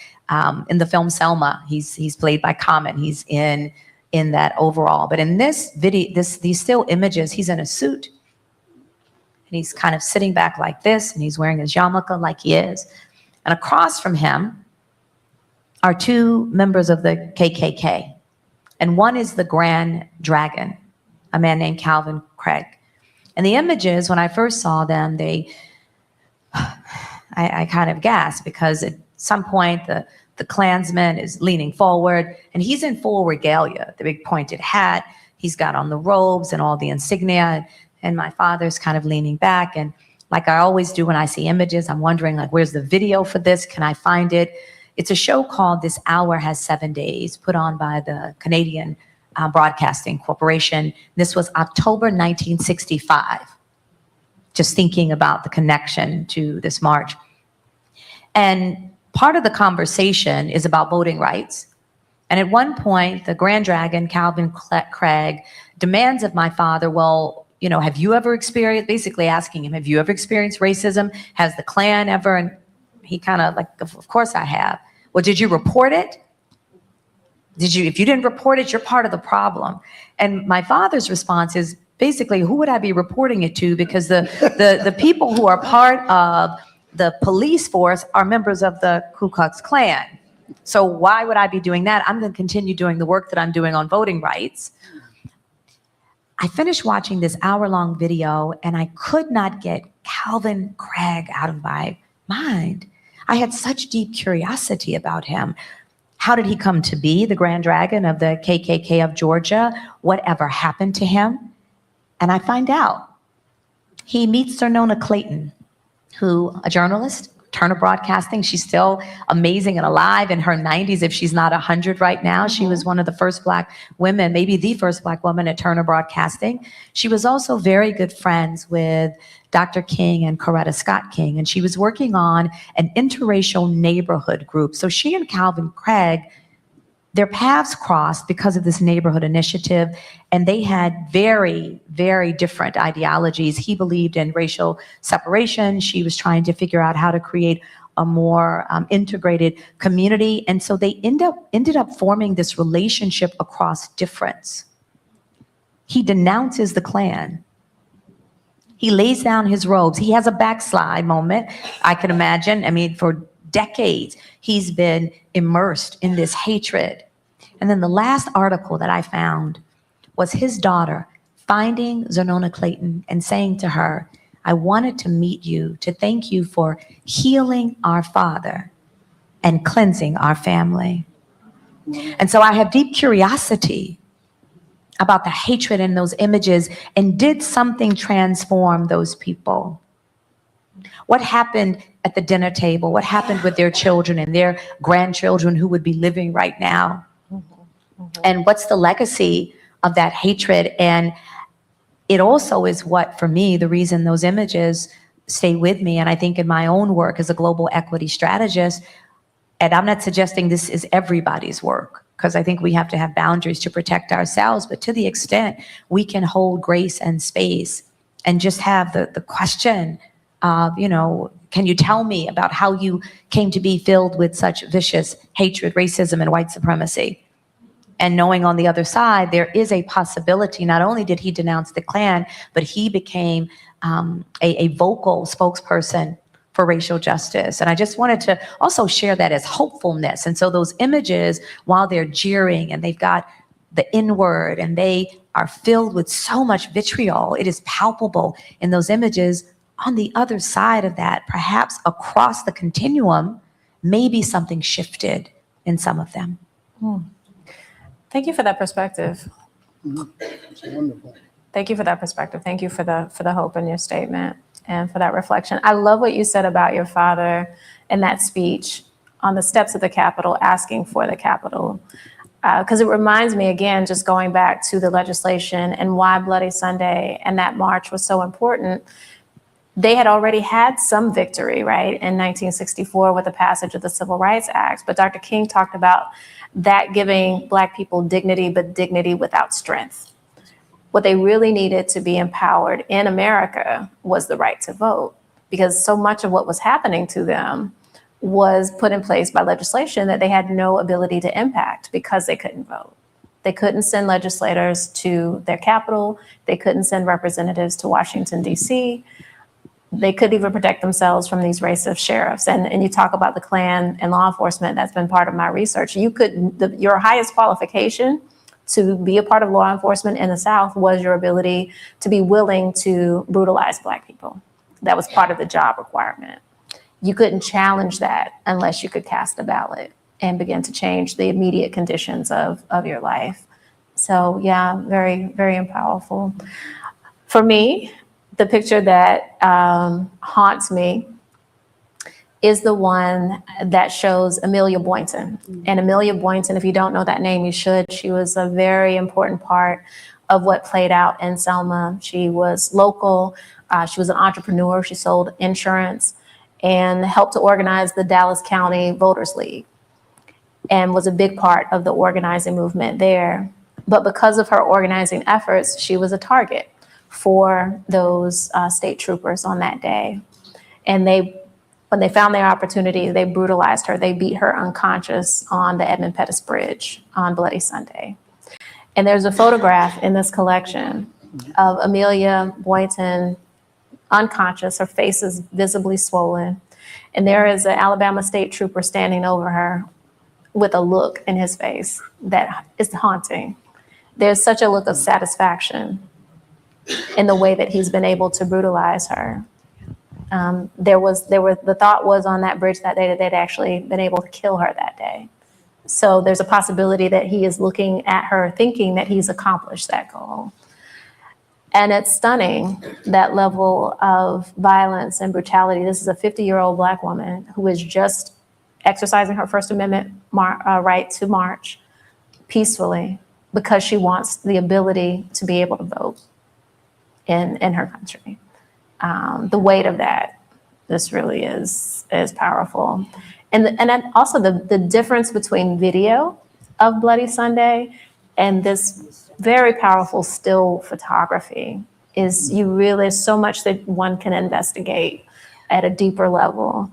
In the film Selma, he's played by Common. He's in that overall. But in this video, these still images, he's in a suit. And he's kind of sitting back like this, and he's wearing his yarmulke like he is. And across from him are two members of the KKK. And one is the Grand Dragon, a man named Calvin Craig. And the images, when I first saw them, I kind of gasped, because at some point the Klansman is leaning forward, and he's in full regalia, the big pointed hat. He's got on the robes and all the insignia. And my father's kind of leaning back. And like I always do when I see images, I'm wondering, like, where's the video for this? Can I find it? It's a show called This Hour Has 7 Days, put on by the Canadian Broadcasting Corporation. This was October 1965. Just thinking about the connection to this march. And part of the conversation is about voting rights. And at one point, the Grand Dragon, Calvin Craig, demands of my father, well, you know, have you ever experienced, basically asking him, have you ever experienced racism? Has the Klan ever? And he kind of like, of course I have. Well, did you report it? If you didn't report it, you're part of the problem. And my father's response is basically, who would I be reporting it to? Because the people who are part of the police force are members of the Ku Klux Klan. So why would I be doing that? I'm going to continue doing the work that I'm doing on voting rights. I finished watching this hour-long video, and I could not get Calvin Craig out of my mind. I had such deep curiosity about him. How did he come to be the Grand Dragon of the KKK of Georgia? Whatever happened to him? And I find out. He meets Zernona Clayton, who, a journalist, Turner Broadcasting. She's still amazing and alive in her 90s, if she's not 100 right now. She was one of the first Black women, maybe the first Black woman at Turner Broadcasting. She was also very good friends with Dr. King and Coretta Scott King, and she was working on an interracial neighborhood group. So she and Calvin Craig, their paths crossed because of this neighborhood initiative, and they had very, very different ideologies. He believed in racial separation. She was trying to figure out how to create a more integrated community. And so they ended up forming this relationship across difference. He denounces the Klan. He lays down his robes. He has a backslide moment, I can imagine. I mean, for decades, he's been immersed in this hatred. And then the last article that I found was his daughter finding Zernona Clayton and saying to her, I wanted to meet you to thank you for healing our father and cleansing our family. And so I have deep curiosity about the hatred in those images, and did something transform those people? What happened at the dinner table? What happened with their children and their grandchildren who would be living right now? And what's the legacy of that hatred? And it also is what, for me, the reason those images stay with me. And I think in my own work as a global equity strategist, and I'm not suggesting this is everybody's work, because I think we have to have boundaries to protect ourselves, but to the extent we can hold grace and space and just have the question of, you know, can you tell me about how you came to be filled with such vicious hatred, racism, and white supremacy? And knowing on the other side, there is a possibility, not only did he denounce the Klan, but he became a vocal spokesperson for racial justice. And I just wanted to also share that as hopefulness. And so those images, while they're jeering and they've got the N-word and they are filled with so much vitriol, it is palpable in those images. On the other side of that, perhaps across the continuum, maybe something shifted in some of them. Thank you for that perspective. It's wonderful. Thank you for that perspective. Thank you for the hope in your statement and for that reflection. I love what you said about your father in that speech on the steps of the Capitol, asking for the Capitol. Because it reminds me, again, just going back to the legislation and why Bloody Sunday and that march was so important. They had already had some victory, right, in 1964 with the passage of the Civil Rights Act. But Dr. King talked about that giving Black people dignity, but dignity without strength. What they really needed to be empowered in America was the right to vote, because so much of what was happening to them was put in place by legislation that they had no ability to impact because they couldn't vote. They couldn't send legislators to their capital. They couldn't send representatives to Washington, D.C. They couldn't even protect themselves from these racist sheriffs. And you talk about the Klan and law enforcement, that's been part of my research. Your highest qualification to be a part of law enforcement in the South was your ability to be willing to brutalize Black people. That was part of the job requirement. You couldn't challenge that unless you could cast a ballot and begin to change the immediate conditions of your life. So yeah, very, very powerful. For me, the picture that haunts me is the one that shows Amelia Boynton. And Amelia Boynton, if you don't know that name, you should. She was a very important part of what played out in Selma. She was local. She was an entrepreneur. She sold insurance and helped to organize the Dallas County Voters League and was a big part of the organizing movement there. But because of her organizing efforts, she was a target for those state troopers on that day. And when they found their opportunity, they brutalized her. They beat her unconscious on the Edmund Pettus Bridge on Bloody Sunday. And there's a photograph in this collection of Amelia Boynton unconscious, her face is visibly swollen. And there is an Alabama state trooper standing over her with a look in his face that is haunting. There's such a look of satisfaction in the way that he's been able to brutalize her. The thought was on that bridge that day that they'd actually been able to kill her that day. So there's a possibility that he is looking at her thinking that he's accomplished that goal. And it's stunning, that level of violence and brutality. This is a 50-year-old Black woman who is just exercising her First Amendment right to march peacefully because she wants the ability to be able to vote in her country. The weight of that, this really is powerful. And then also the difference between video of Bloody Sunday and this very powerful still photography is you realize so much that one can investigate at a deeper level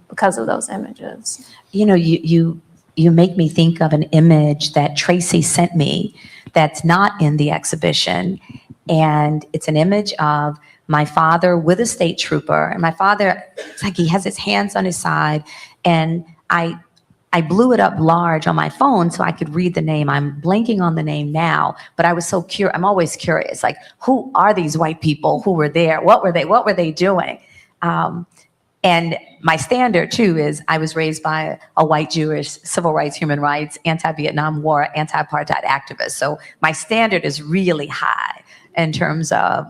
because of those images. You know, you make me think of an image that Tracy sent me that's not in the exhibition. And it's an image of my father with a state trooper. And my father, it's like he has his hands on his side. And I blew it up large on my phone so I could read the name. I'm blanking on the name now, but I was so curious. I'm always curious, like, who are these white people who were there? What were they doing? And my standard too is I was raised by a white Jewish civil rights, human rights, anti-Vietnam War, anti-apartheid activist. So my standard is really high in terms of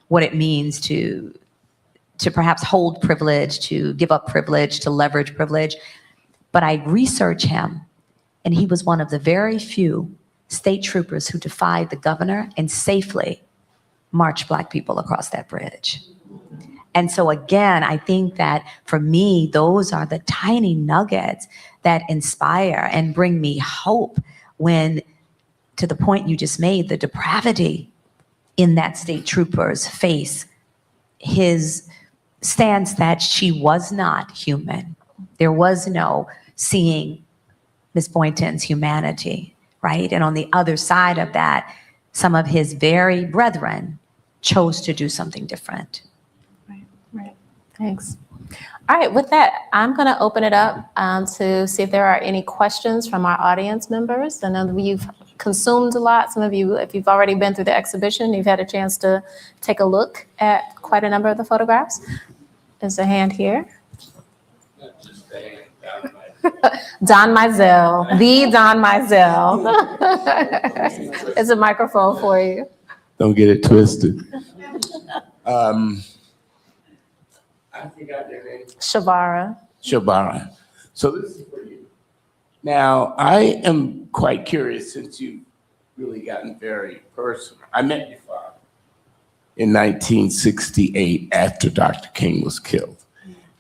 what it means to perhaps hold privilege, to give up privilege, to leverage privilege. But I researched him, and he was one of the very few state troopers who defied the governor and safely marched Black people across that bridge. And so again, I think that for me, those are the tiny nuggets that inspire and bring me hope when, to the point you just made, the depravity in that state trooper's face, his stance that she was not human. There was no seeing Ms. Boynton's humanity, right? And on the other side of that, some of his very brethren chose to do something different. Right. Thanks. All right, with that, I'm going to open it up to see if there are any questions from our audience members. I know that you've consumed a lot. Some of you, if you've already been through the exhibition, you've had a chance to take a look at quite a number of the photographs. There's a hand here. Don Mizell, the Don Mizell. It's a microphone for you. Don't get it twisted. I forgot their name. Chevara. Chevara. So this is for you. Now, I am quite curious since you've really gotten very personal. I met your father in 1968 after Dr. King was killed.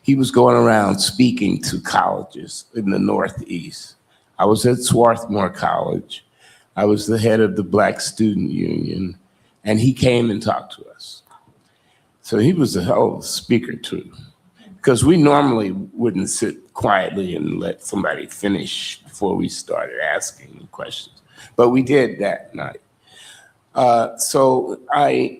He was going around speaking to colleges in the Northeast. I was at Swarthmore College. I was the head of the Black Student Union, and he came and talked to us. So he was a hell of a speaker too, because we normally wouldn't sit quietly and let somebody finish before we started asking questions, but we did that night. So I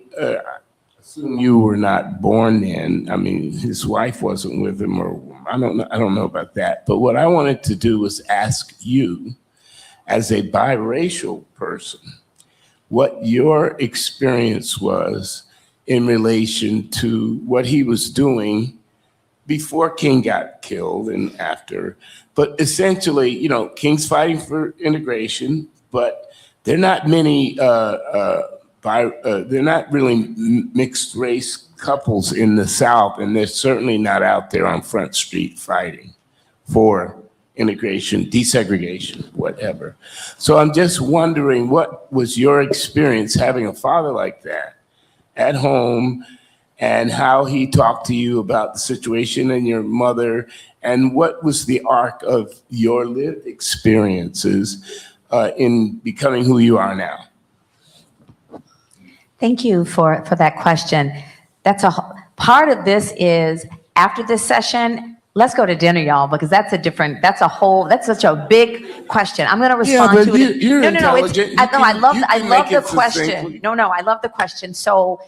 assume you were not born then. I mean, his wife wasn't with him, or I don't know about that. But what I wanted to do was ask you, as a biracial person, what your experience was in relation to what he was doing before King got killed and after. But essentially, you know, King's fighting for integration, but there are not many, they're not really mixed race couples in the South, and they're certainly not out there on Front Street fighting for integration, desegregation, whatever. So I'm just wondering, what was your experience having a father like that at home, and how he talked to you about the situation and your mother, and what was the arc of your lived experiences in becoming who you are now? Thank you for that question. That's part of this is after this session, let's go to dinner, y'all, because that's such a big question. I'm going to respond to it. You're No, intelligent. I love the succinctly. question. No, I love the question. So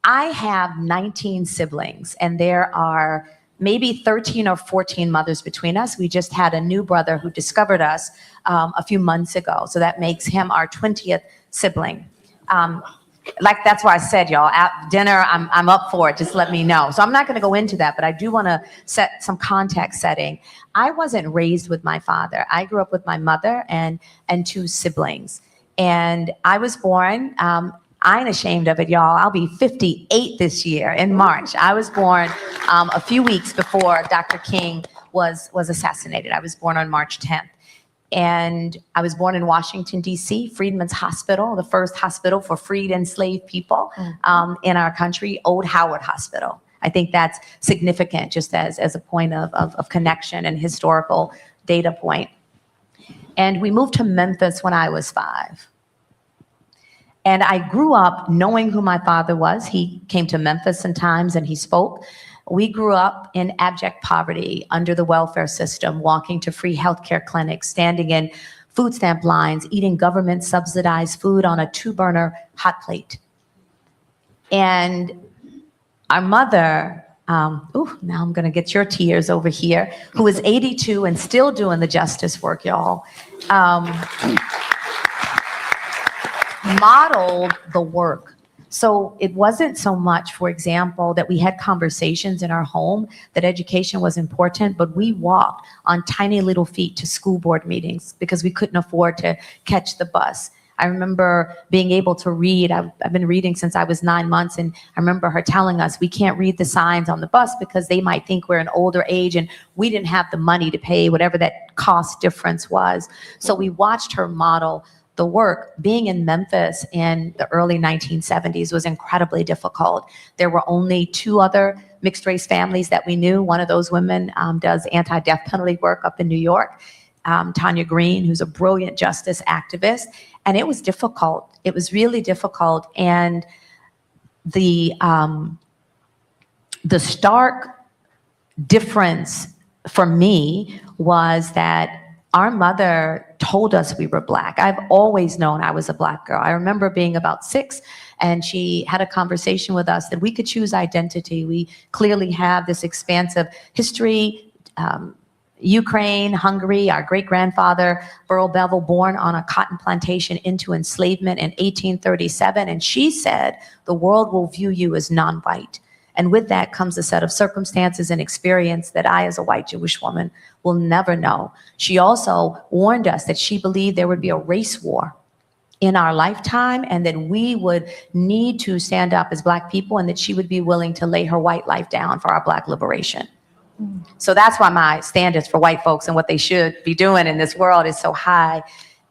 I have 19 siblings, and there are maybe 13 or 14 mothers between us. We just had a new brother who discovered us a few months ago. So that makes him our 20th sibling. Like, that's why I said, y'all, at dinner, I'm up for it. Just let me know. So I'm not going to go into that, but I do want to set some context setting. I wasn't raised with my father. I grew up with my mother and two siblings. And I was born, I ain't ashamed of it, y'all. I'll be 58 this year in March. I was born a few weeks before Dr. King was assassinated. I was born on March 10th. And I was born in Washington, D.C., Freedmen's Hospital, the first hospital for freed enslaved people in our country, Old Howard Hospital. I think that's significant just as a point of connection and historical data point. And we moved to Memphis when I was 5. And I grew up knowing who my father was. He came to Memphis sometimes and he spoke. We grew up in abject poverty under the welfare system, walking to free healthcare clinics, standing in food stamp lines, eating government subsidized food on a 2-burner hot plate. And our mother, now I'm gonna get your tears over here, who is 82 and still doing the justice work, y'all, modeled the work. So it wasn't so much, for example, that we had conversations in our home that education was important, but we walked on tiny little feet to school board meetings because we couldn't afford to catch the bus. I remember being able to read. I've been reading since I was 9 months, and I remember her telling us we can't read the signs on the bus because they might think we're an older age, and we didn't have the money to pay whatever that cost difference was. So we watched her model the work. Being in Memphis in the early 1970s was incredibly difficult. There were only 2 other mixed race families that we knew. One of those women does anti-death penalty work up in New York, Tanya Green, who's a brilliant justice activist. And it was difficult. It was really difficult. And the stark difference for me was that our mother told us we were Black. I've always known I was a Black girl. I remember being about 6, and she had a conversation with us that we could choose identity. We clearly have this expansive history, Ukraine, Hungary, our great-grandfather, Burl Bevel, born on a cotton plantation into enslavement in 1837. And she said, the world will view you as non-white. And with that comes a set of circumstances and experience that I, as a white Jewish woman, will never know. She also warned us that she believed there would be a race war in our lifetime, and that we would need to stand up as Black people, and that she would be willing to lay her white life down for our Black liberation. So that's why my standards for white folks and what they should be doing in this world is so high.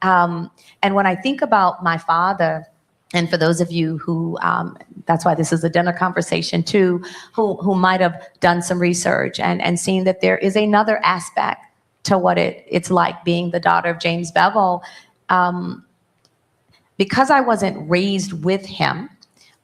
And when I think about my father, and for those of you who, that's why this is a dinner conversation too, who might have done some research and seen that there is another aspect to what it's like being the daughter of James Bevel. Because I wasn't raised with him,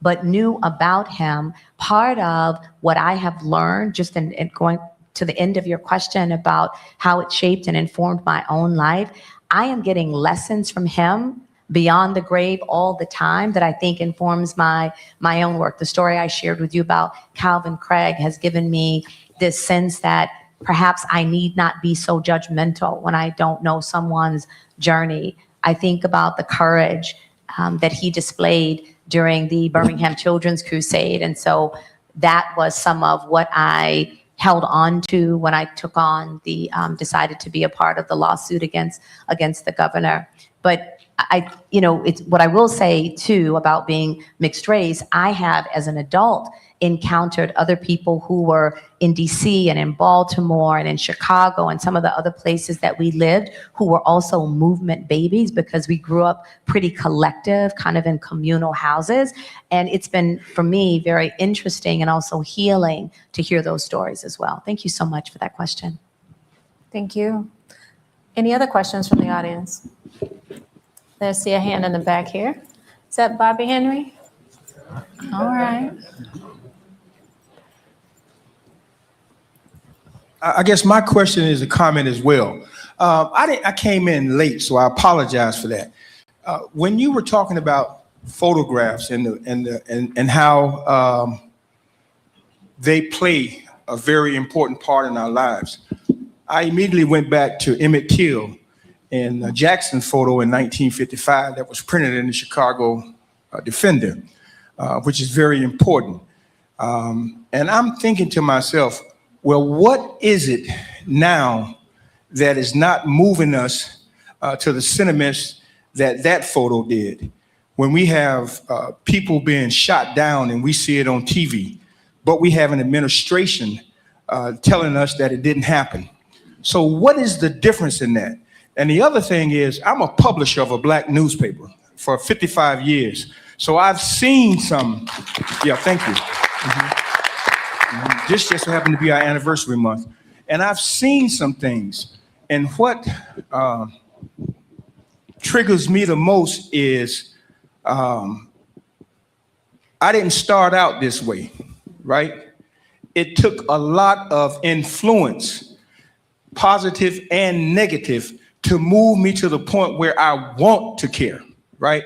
but knew about him, part of what I have learned, just in going to the end of your question about how it shaped and informed my own life, I am getting lessons from him beyond the grave all the time that I think informs my own work. The story I shared with you about Calvin Craig has given me this sense that perhaps I need not be so judgmental when I don't know someone's journey. I think about the courage that he displayed during the Birmingham Children's Crusade. And so that was some of what I held on to when I took on the, decided to be a part of the lawsuit against the governor. But it's what I will say too about being mixed race. I have, as an adult, encountered other people who were in DC and in Baltimore and in Chicago and some of the other places that we lived, who were also movement babies, because we grew up pretty collective, kind of in communal houses. And it's been, for me, very interesting and also healing to hear those stories as well. Thank you so much for that question. Thank you. Any other questions from the audience? Let's see a hand in the back here. Is that Bobby Henry? All right. I guess my question is a comment as well. I came in late, so I apologize for that. When you were talking about photographs and how they play a very important part in our lives, I immediately went back to Emmett Till and a Jackson photo in 1955 that was printed in the Chicago Defender, which is very important. And I'm thinking to myself, well, what is it now that is not moving us to the sentiments that photo did? When we have people being shot down and we see it on TV, but we have an administration telling us that it didn't happen. So what is the difference in that? And the other thing is, I'm a publisher of a Black newspaper for 55 years. So I've seen some, yeah, thank you. This just happened to be our anniversary month. And I've seen some things. And what triggers me the most is I didn't start out this way, right? It took a lot of influence, positive and negative, to move me to the point where I want to care, right?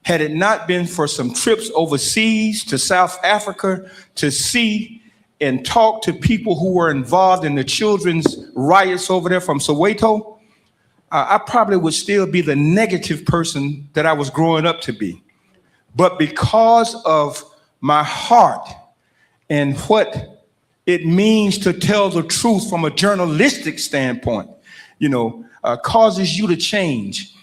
Had it not been for some trips overseas to South Africa to see and talk to people who were involved in the children's riots over there from Soweto, I probably would still be the negative person that I was growing up to be. But because of my heart and what it means to tell the truth from a journalistic standpoint, causes you to change.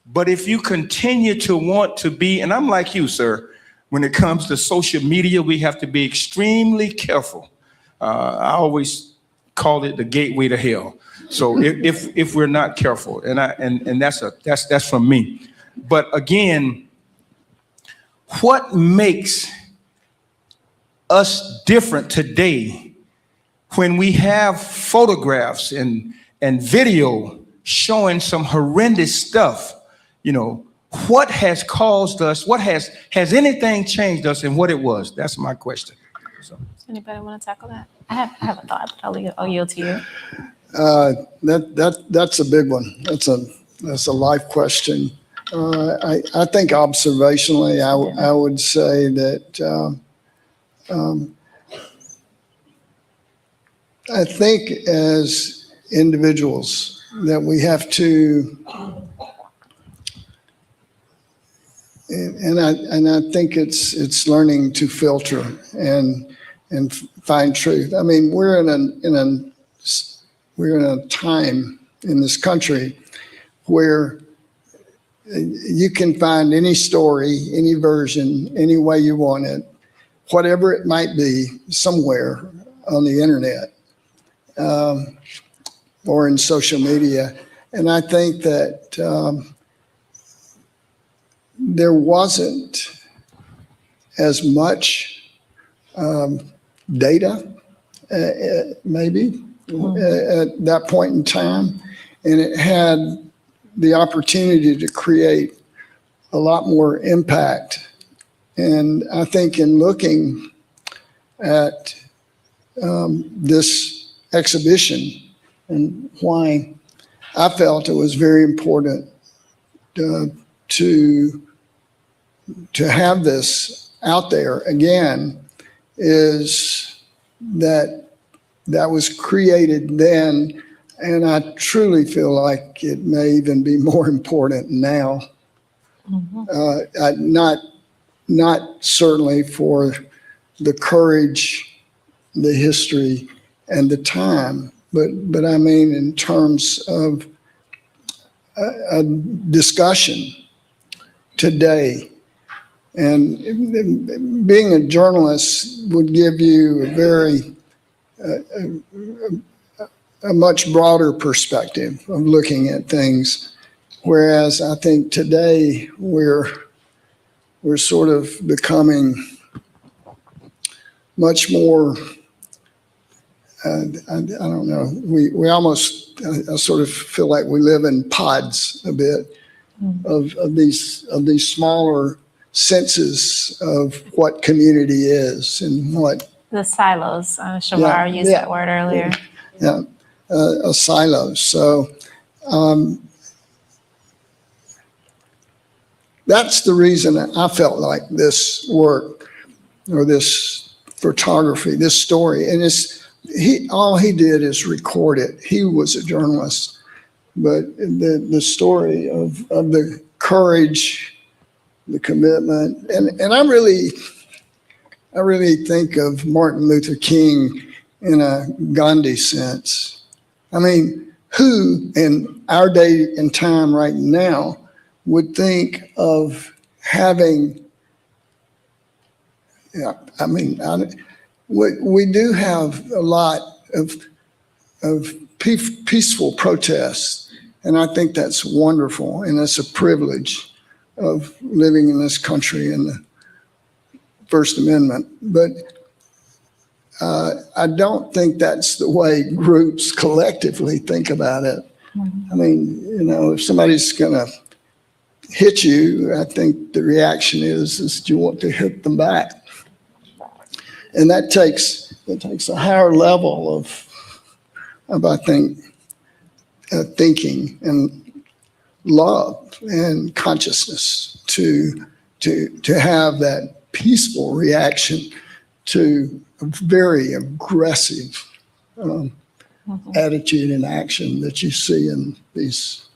But if you continue to want to be, and I'm like you, sir, when it comes to social media, we have to be extremely careful. I always call it the gateway to hell. So if we're not careful, and that's from me. But again, what makes us different today when we have photographs and video showing some horrendous stuff? What has caused us? Has anything changed us, and what it was? That's my question. So. Does anybody want to tackle that? I have a thought, but I'll yield to you. That's a big one. That's a life question. I think observationally, I would say that I think as individuals that we have to, and I think it's learning to filter and and find truth. I mean, we're in a time in this country where you can find any story, any version, any way you want it, whatever it might be, somewhere on the internet or in social media. And I think that there wasn't as much data, maybe, at that point in time. And it had the opportunity to create a lot more impact. And I think in looking at this exhibition and why I felt it was very important to have this out there again is that was not then, and I truly feel like it may even be more important now. Not certainly for the courage, the history, and the time, but I mean in terms of a discussion today. And being a journalist would give you a much broader perspective of looking at things. Whereas I think today we're sort of becoming much more, I don't know, we almost, I sort of feel like we live in pods a bit of these smaller senses of what community is and what. The silos. Chevara used that word earlier. Yeah, a silo. So that's the reason I felt like this work or this photography, this story, and all he did is record it. He was a journalist, but the story of the courage, the commitment, and I really think of Martin Luther King in a Gandhi sense. I mean, who in our day and time right now would think of having, we do have a lot of peaceful protests, and I think that's wonderful, and it's a privilege of living in this country and the First Amendment. But I don't think that's the way groups collectively think about it. I mean, if somebody's going to hit you, I think the reaction is you want to hit them back. And that takes a higher level of I think, thinking and love and consciousness to have that peaceful reaction to a very aggressive attitude and action that you see in these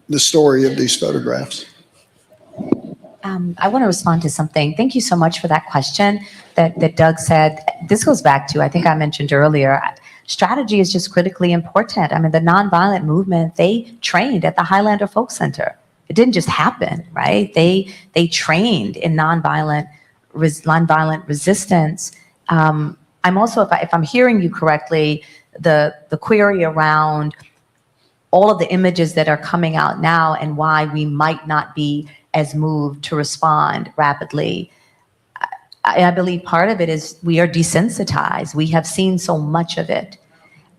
the story of these photographs. I want to respond to something. Thank you so much for that question that Doug said. This goes back to, I think I mentioned earlier, strategy is just critically important. I mean, the nonviolent movement, they trained at the Highlander Folk Center. It didn't just happen, right? They trained in nonviolent resistance. I'm also, if I'm hearing you correctly, the query around all of the images that are coming out now and why we might not be as moved to respond rapidly. I believe part of it is we are desensitized. We have seen so much of it,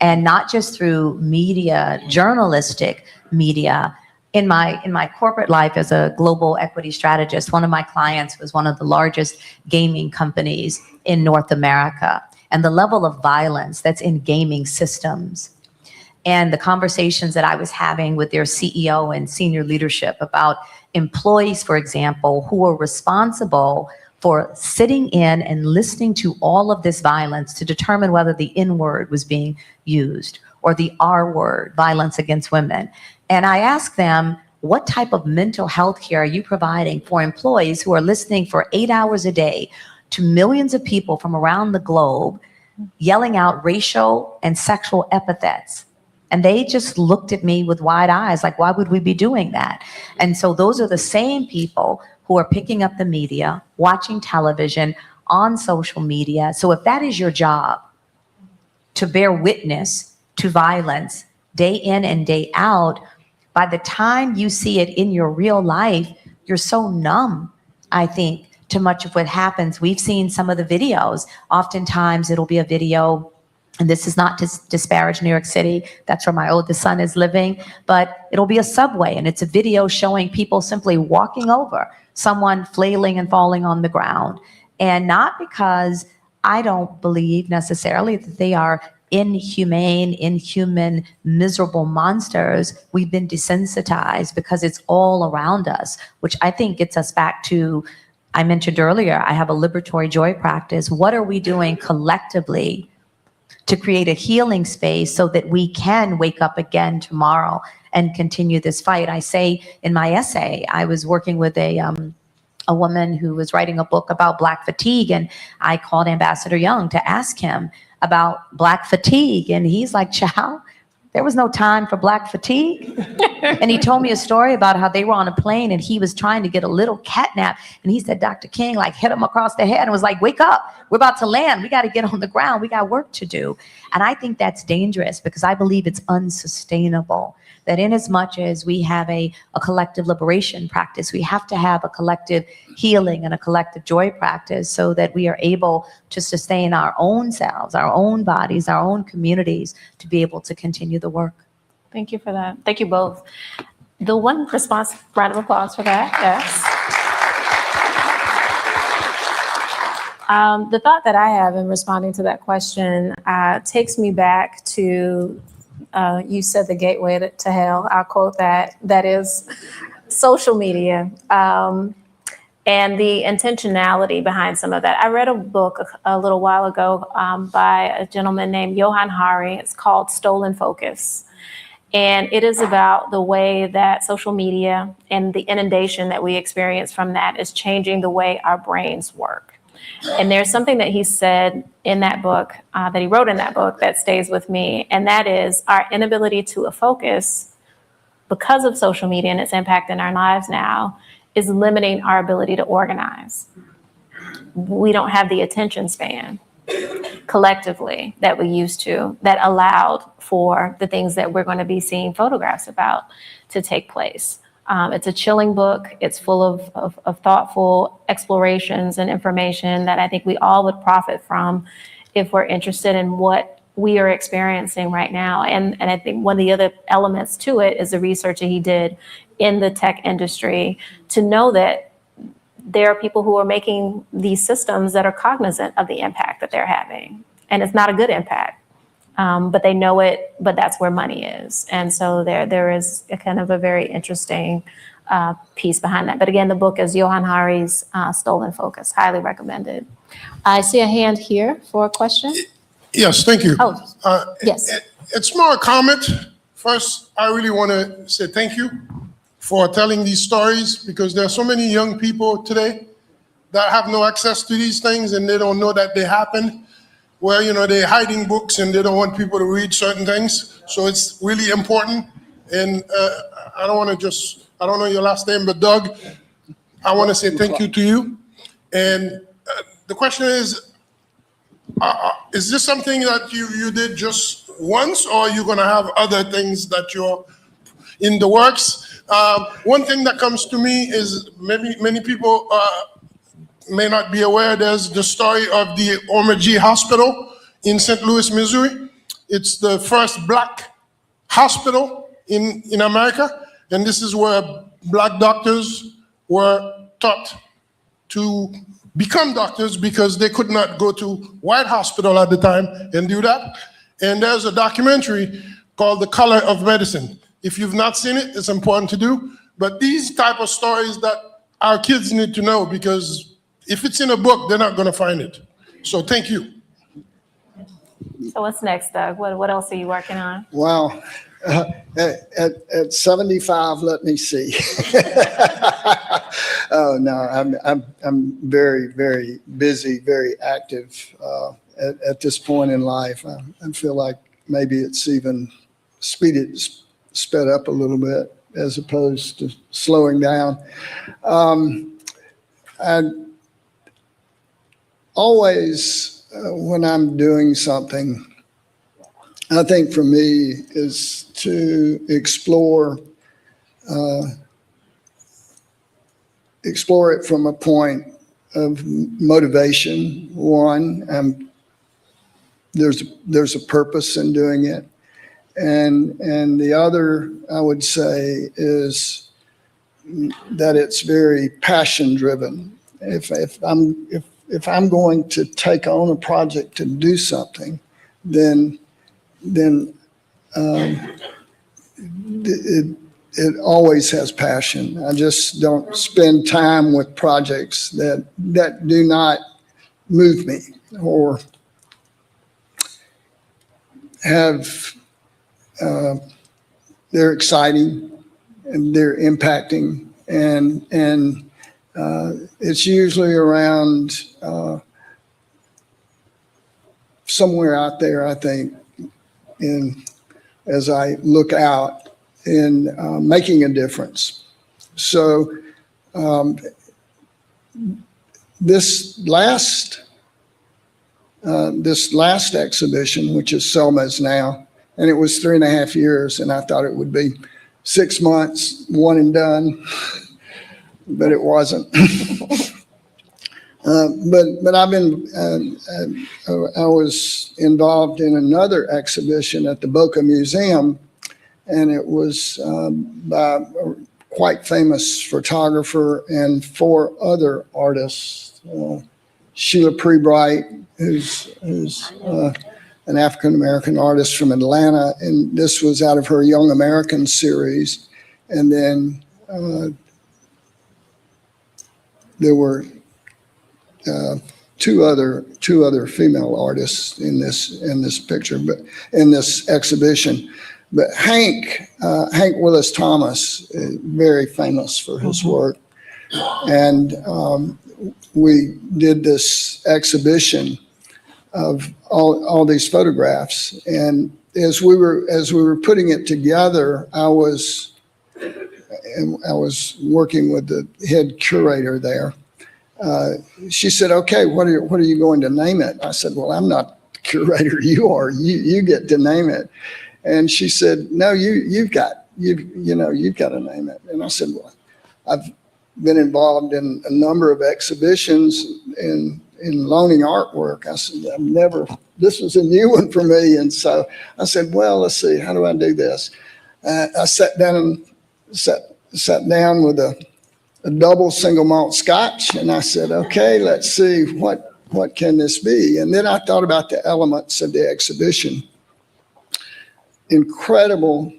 and not just through media, journalistic media. In my corporate life as a global equity strategist, one of my clients was one of the largest gaming companies in North America, and the level of violence that's in gaming systems and the conversations that I was having with their CEO and senior leadership about employees, for example, who are responsible for sitting in and listening to all of this violence to determine whether the N word was being used or the R word, violence against women. And I asked them, what type of mental health care are you providing for employees who are listening for 8 hours a day to millions of people from around the globe, yelling out racial and sexual epithets. And they just looked at me with wide eyes, like, why would we be doing that? And so those are the same people who are picking up the media, watching television, on social media. So if that is your job, to bear witness to violence day in and day out, by the time you see it in your real life, you're so numb, I think, to much of what happens. We've seen some of the videos. Oftentimes it'll be a video, and this is not to disparage New York City, that's where my oldest son is living, but it'll be a subway, and it's a video showing people simply walking over someone flailing and falling on the ground. And not because I don't believe necessarily that they are inhuman, miserable monsters. We've been desensitized because it's all around us, which I think gets us back to, I mentioned earlier, I have a liberatory joy practice. What are we doing collectively to create a healing space so that we can wake up again tomorrow and continue this fight? I say in my essay, I was working with a woman who was writing a book about Black fatigue, and I called Ambassador Young to ask him about Black fatigue, and he's like, child, there was no time for Black fatigue. And he told me a story about how they were on a plane and he was trying to get a little catnap, and he said Dr. King like hit him across the head and was like, wake up, we're about to land, we got to get on the ground, we got work to do. And I think that's dangerous because I believe it's unsustainable. That in as much as we have a collective liberation practice, we have to have a collective healing and a collective joy practice so that we are able to sustain our own selves, our own bodies, our own communities to be able to continue the work. Thank you for that. Thank you both. The one response, round of applause for that, yes. The thought that I have in responding to that question takes me back to you said the gateway to hell. I'll quote that. That is social media and the intentionality behind some of that. I read a book a little while ago by a gentleman named Johann Hari. It's called Stolen Focus. And it is about the way that social media and the inundation that we experience from that is changing the way our brains work. And there's something that he said in that book, that he wrote in that book that stays with me. And that is our inability to focus because of social media and its impact in our lives now is limiting our ability to organize. We don't have the attention span collectively that we used to, that allowed for the things that we're going to be seeing photographs about to take place. It's a chilling book. It's full of thoughtful explorations and information that I think we all would profit from if we're interested in what we are experiencing right now. And I think one of the other elements to it is the research that he did in the tech industry to know that there are people who are making these systems that are cognizant of the impact that they're having. And it's not a good impact. But they know it, but that's where money is. And so there is a kind of a very interesting piece behind that. But again, the book is Johann Hari's Stolen Focus, highly recommended. I see a hand here for a question. Yes, thank you. Oh, yes. It's more a comment. First, I really want to say thank you for telling these stories because there are so many young people today that have no access to these things and they don't know that they happen. Where, you know, they're hiding books and they don't want people to read certain things. So it's really important. And I don't know your last name, but Doug, I want to say thank you to you. And the question is this something that you did just once, or are you going to have other things that you're in the works? One thing that comes to me is maybe many people may not be aware, there's the story of the Ormond Hospital in St. Louis, Missouri. It's the first Black hospital in America. And this is where Black doctors were taught to become doctors because they could not go to white hospital at the time and do that. And there's a documentary called The Color of Medicine. If you've not seen it, it's important to do. But these type of stories that our kids need to know, because if it's in a book, they're not going to find it. So thank you. So what's next, Doug? What else are you working on? Wow. At 75, let me see. Oh no, I'm very, very busy, very active at this point in life. I feel like maybe it's even sped up a little bit as opposed to slowing down. I always, when I'm doing something, I think for me is to explore it from a point of motivation. One, there's a purpose in doing it, and the other I would say is that it's very passion driven. If I'm going to take on a project to do something, then it always has passion. I just don't spend time with projects that do not move me or have they're exciting and they're impacting, and it's usually around somewhere out there, I think, as I look out in making a difference. So this last exhibition, which is Selma's now, and it was 3.5 years, and I thought it would be 6 months, one and done, but it wasn't. But I've been, I was involved in another exhibition at the Boca Museum, and it was by a quite famous photographer and 4 other artists. Sheila Prebright, who's an African-American artist from Atlanta, and this was out of her Young American series. And then there were two other female artists in this picture, but in this exhibition. But Hank Willis Thomas is very famous for his work, and we did this exhibition of all these photographs. And as we were putting it together, I was working with the head curator there. She said, "Okay, what are you going to name it?" I said, "Well, I'm not the curator. You are. You get to name it." And she said, "No, you've got to name it." And I said, "Well, I've been involved in a number of exhibitions in loaning artwork." I said, this was a new one for me. And so I said, "Well, let's see, how do I do this?" I sat down with a double single malt scotch, and I said, "Okay, let's see, what can this be?" And then I thought about the elements of the exhibition. Incredible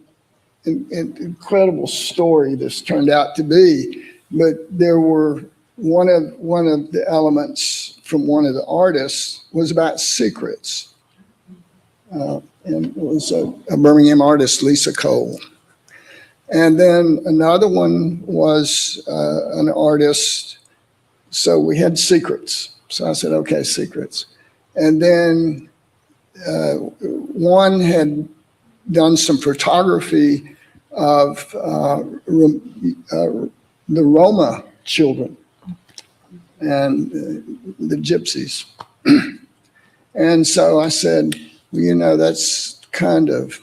story this turned out to be, but there were one of the elements from one of the artists was about secrets, and it was a Birmingham artist, Lisa Cole. And then another one was an artist. So we had secrets. So I said, "Okay, secrets." And then one had done some photography of the Roma children and the gypsies. And so I said, "Well, that's kind of,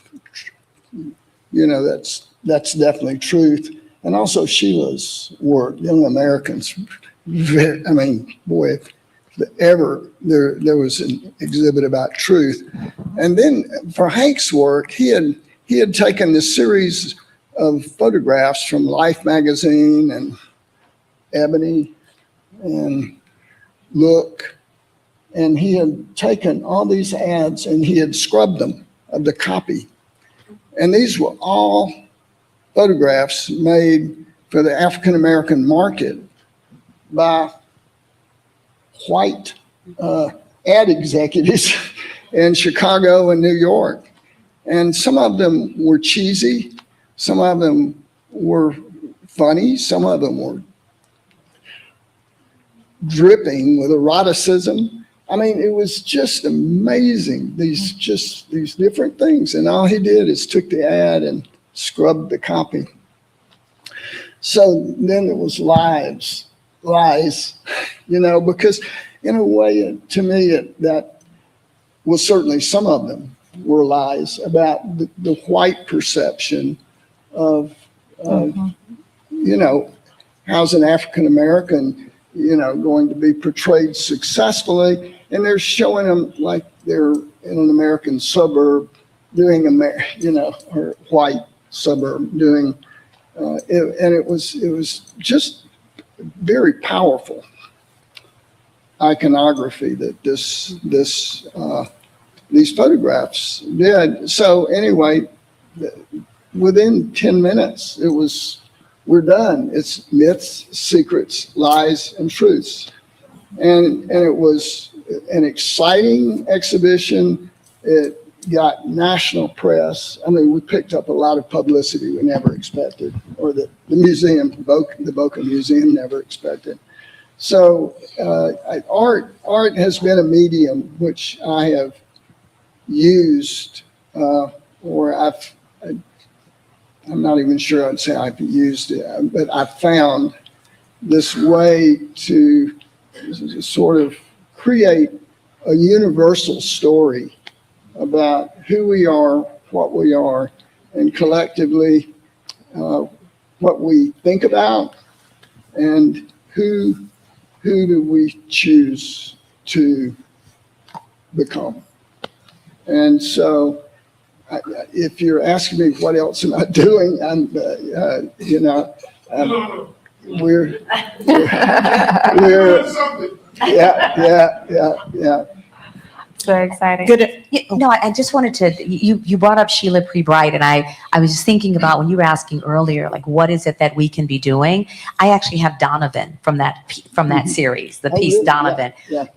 that's definitely truth." And also Sheila's work, Young Americans. Boy, if ever there was an exhibit about truth. And then for Hank's work, he had taken this series of photographs from Life magazine and Ebony and Look, and he had taken all these ads and he had scrubbed them of the copy. And these were all photographs made for the African American market by white ad executives in Chicago and New York. And some of them were cheesy, some of them were funny, some of them were dripping with eroticism. I mean, it was just amazing, these different things. And all he did is took the ad and scrubbed the copy. So then it was lies, because in a way, to me, that was certainly some of them were lies about the white perception of how's an African American, going to be portrayed successfully, and they're showing them like they're in an American suburb doing or white suburb doing, and it was just very powerful iconography that these photographs did. So anyway, within 10 minutes, we're done. It's myths, secrets, lies, and truths. And it was an exciting exhibition. It got national press. I mean, we picked up a lot of publicity we never expected, or the museum, the Boca Museum never expected. So art has been a medium which I have used, or I'm not even sure I'd say I've used it, but I found this way to sort of create a universal story about who we are, what we are, and collectively what we think about, and who do we choose to become. And so if you're asking me what else am I doing, we're yeah. It's very exciting. Good. No, I just wanted to, you brought up Sheila Pre-Bright, and I was just thinking about when you were asking earlier, like, what is it that we can be doing? I actually have Donovan from that series, the piece really? Donovan. Yeah.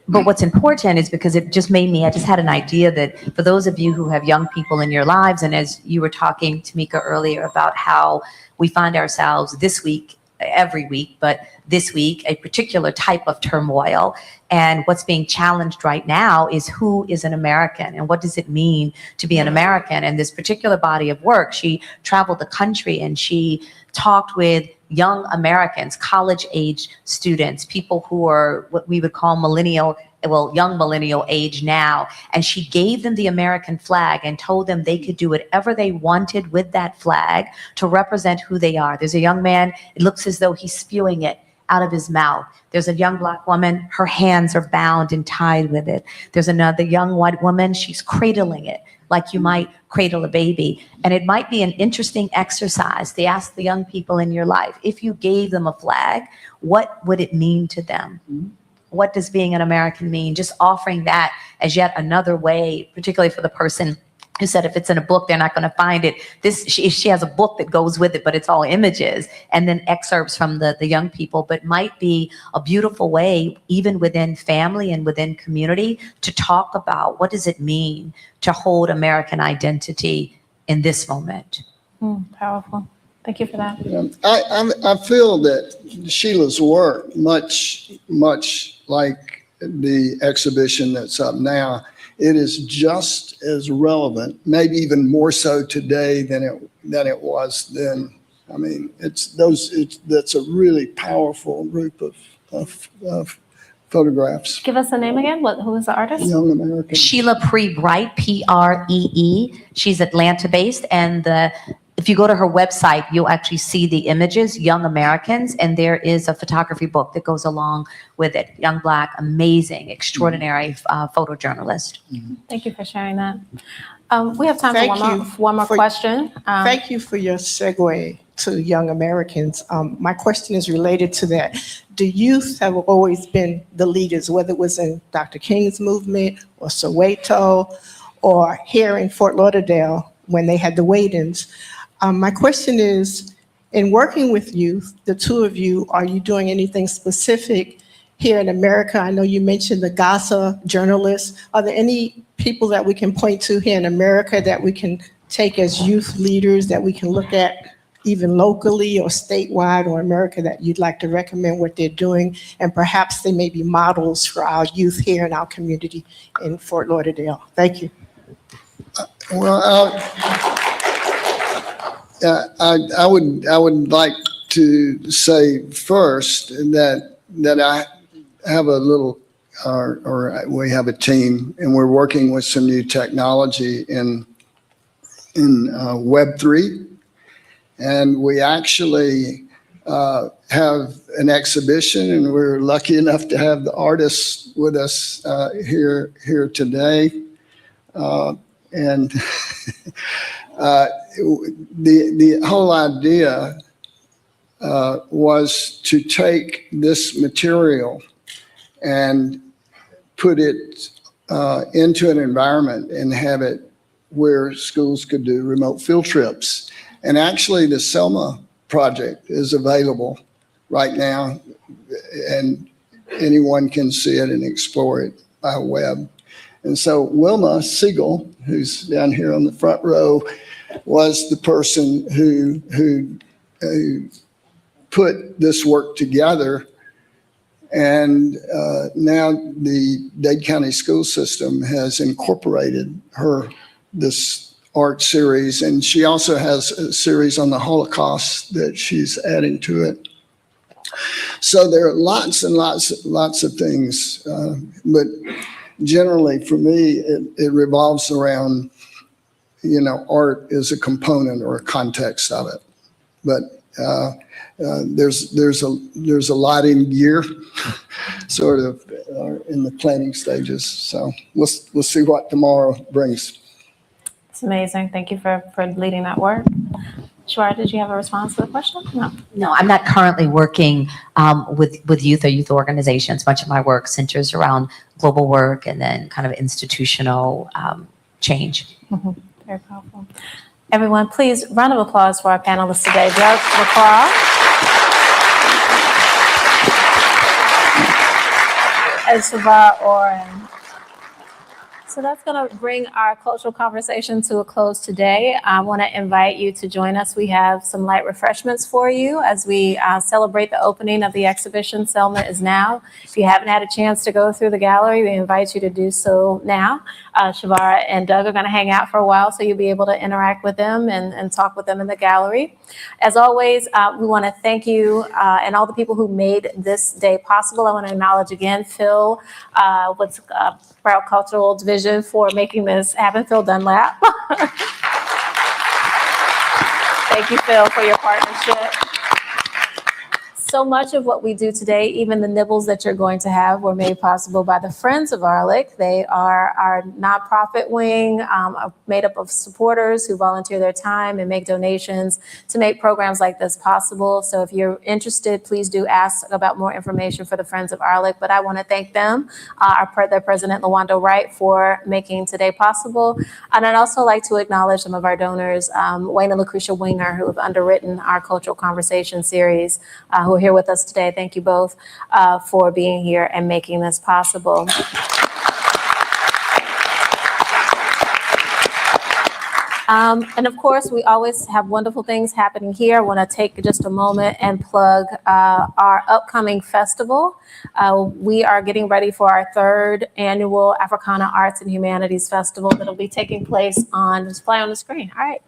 But what's important is because it just made me, I just had an idea that for those of you who have young people in your lives, and as you were talking, Tamika, earlier about how we find ourselves this week, every week, but this week, a particular type of turmoil. And what's being challenged right now is who is an American and what does it mean to be an American? And this particular body of work, she traveled the country and she talked with young Americans, college age students, people who are what we would call young millennial age now. And she gave them the American flag and told them they could do whatever they wanted with that flag to represent who they are. There's a young man, it looks as though he's spewing it out of his mouth. There's a young Black woman, her hands are bound and tied with it. There's another young white woman, she's cradling it like you might cradle a baby. And it might be an interesting exercise to ask the young people in your life, if you gave them a flag, what would it mean to them? What does being an American mean? Just offering that as yet another way, particularly for the person who said if it's in a book, they're not going to find it. She has a book that goes with it, but it's all images and then excerpts from the young people, but might be a beautiful way, even within family and within community, to talk about what does it mean to hold American identity in this moment. Powerful. Thank you for that. I feel that Sheila's work, much like the exhibition that's up now, it is just as relevant, maybe even more so today than it was then. I mean, that's a really powerful group of photographs. Give us the name again. Who is the artist? Young American. Sheila Pre-Bright, Pree. She's Atlanta-based, and if you go to her website, you'll actually see the images, Young Americans, and there is a photography book that goes along with it. Young Black, amazing, extraordinary photojournalist. Thank you for sharing that. We have time for one more for- question. Thank you for your segue to Young Americans. My question is related to that. The youth have always been the leaders, whether it was in Dr. King's movement or Soweto or here in Fort Lauderdale when they had the wait-ins. My question is, in working with youth, the two of you, are you doing anything specific here in America? I know you mentioned the Gaza journalists. Are there any people that we can point to here in America that we can take as youth leaders that we can look at even locally or statewide or America, that you'd like to recommend what they're doing? And perhaps they may be models for our youth here in our community in Fort Lauderdale. Thank you. Well, I would like to say first that I have a little, or we have a team, and we're working with some new technology in Web3, and we actually have an exhibition, and we're lucky enough to have the artists with us here today. And the whole idea was to take this material and put it into an environment and have it where schools could do remote field trips. And actually the Selma project is available right now, and anyone can see it and explore it by web. And so Wilma Siegel, who's down here on the front row, was the person who put this work together. And now the Dade County school system has incorporated this art series, and she also has a series on the Holocaust that she's adding to it. So there are lots and lots of things, but generally for me, it revolves around, art is a component or a context of it. But there's a lot in gear, sort of in the planning stages. So we'll see what tomorrow brings. It's amazing. Thank you for leading that work. Chevara, did you have a response to the question? No. No, I'm not currently working with youth or youth organizations. Much of my work centers around global work and then kind of institutional change. Mm-hmm. Very powerful. Everyone, please, round of applause for our panelists today. Doug McCraw and Chevara Orrin. So that's going to bring our cultural conversation to a close today. I want to invite you to join us. We have some light refreshments for you as we celebrate the opening of the exhibition, Selma Is Now. If you haven't had a chance to go through the gallery, we invite you to do so now. Chevara and Doug are going to hang out for a while, so you'll be able to interact with them and talk with them in the gallery. As always, we want to thank you and all the people who made this day possible. I want to acknowledge again Phil with Proud Cultural Division for making this happen, Phil Dunlap. Thank you, Phil, for your partnership. So much of what we do today, even the nibbles that you're going to have, were made possible by the Friends of ARLIC. They are our nonprofit wing, made up of supporters who volunteer their time and make donations to make programs like this possible. So if you're interested, please do ask about more information for the Friends of ARLIC. But I want to thank them, their president, Lawando Wright, for making today possible. And I'd also like to acknowledge some of our donors, Wayne and Lucretia Winger, who have underwritten our Cultural Conversation series, who are here with us today. Thank you both for being here and making this possible. And of course, we always have wonderful things happening here. I want to take just a moment and plug our upcoming festival. We are getting ready for our third annual Africana Arts and Humanities Festival that'll be taking place on, just play on the screen, all right,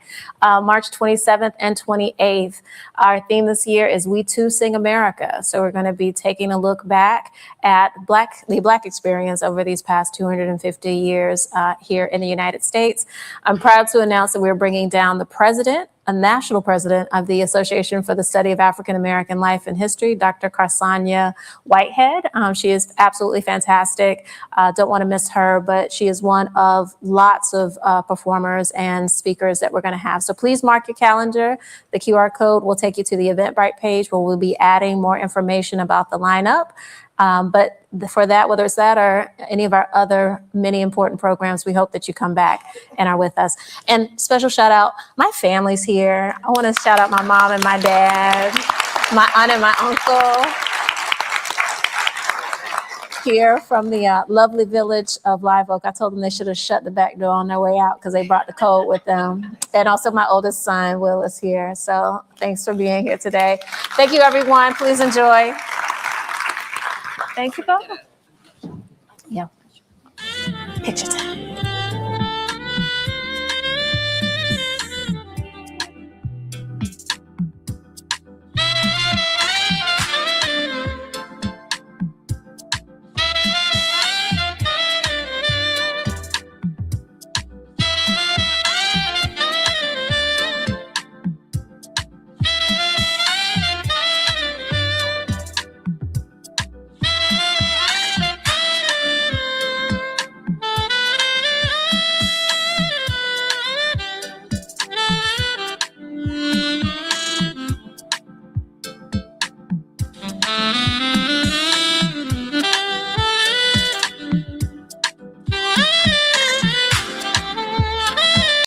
March 27th and 28th. Our theme this year is We Too Sing America. So we're going to be taking a look back at the Black experience over these past 250 years here in the United States. I'm proud to announce that we're bringing down the president, a national president of the Association for the Study of African American Life and History, Dr. Carsanya Whitehead. She is absolutely fantastic. Don't want to miss her, but she is one of lots of performers and speakers that we're going to have. So please mark your calendar. The QR code will take you to the Eventbrite page where we'll be adding more information about the lineup. But for that, whether it's that or any of our other many important programs, we hope that you come back and are with us. And special shout out, my family's here. I want to shout out my mom and my dad, my aunt and my uncle. here from the lovely village of Live Oak. I told them they should have shut the back door on their way out because they brought the code with them. And also my oldest son, Will, is here. So thanks for being here today. Thank you, everyone. Please enjoy. Thank you both. Yeah. Picture time.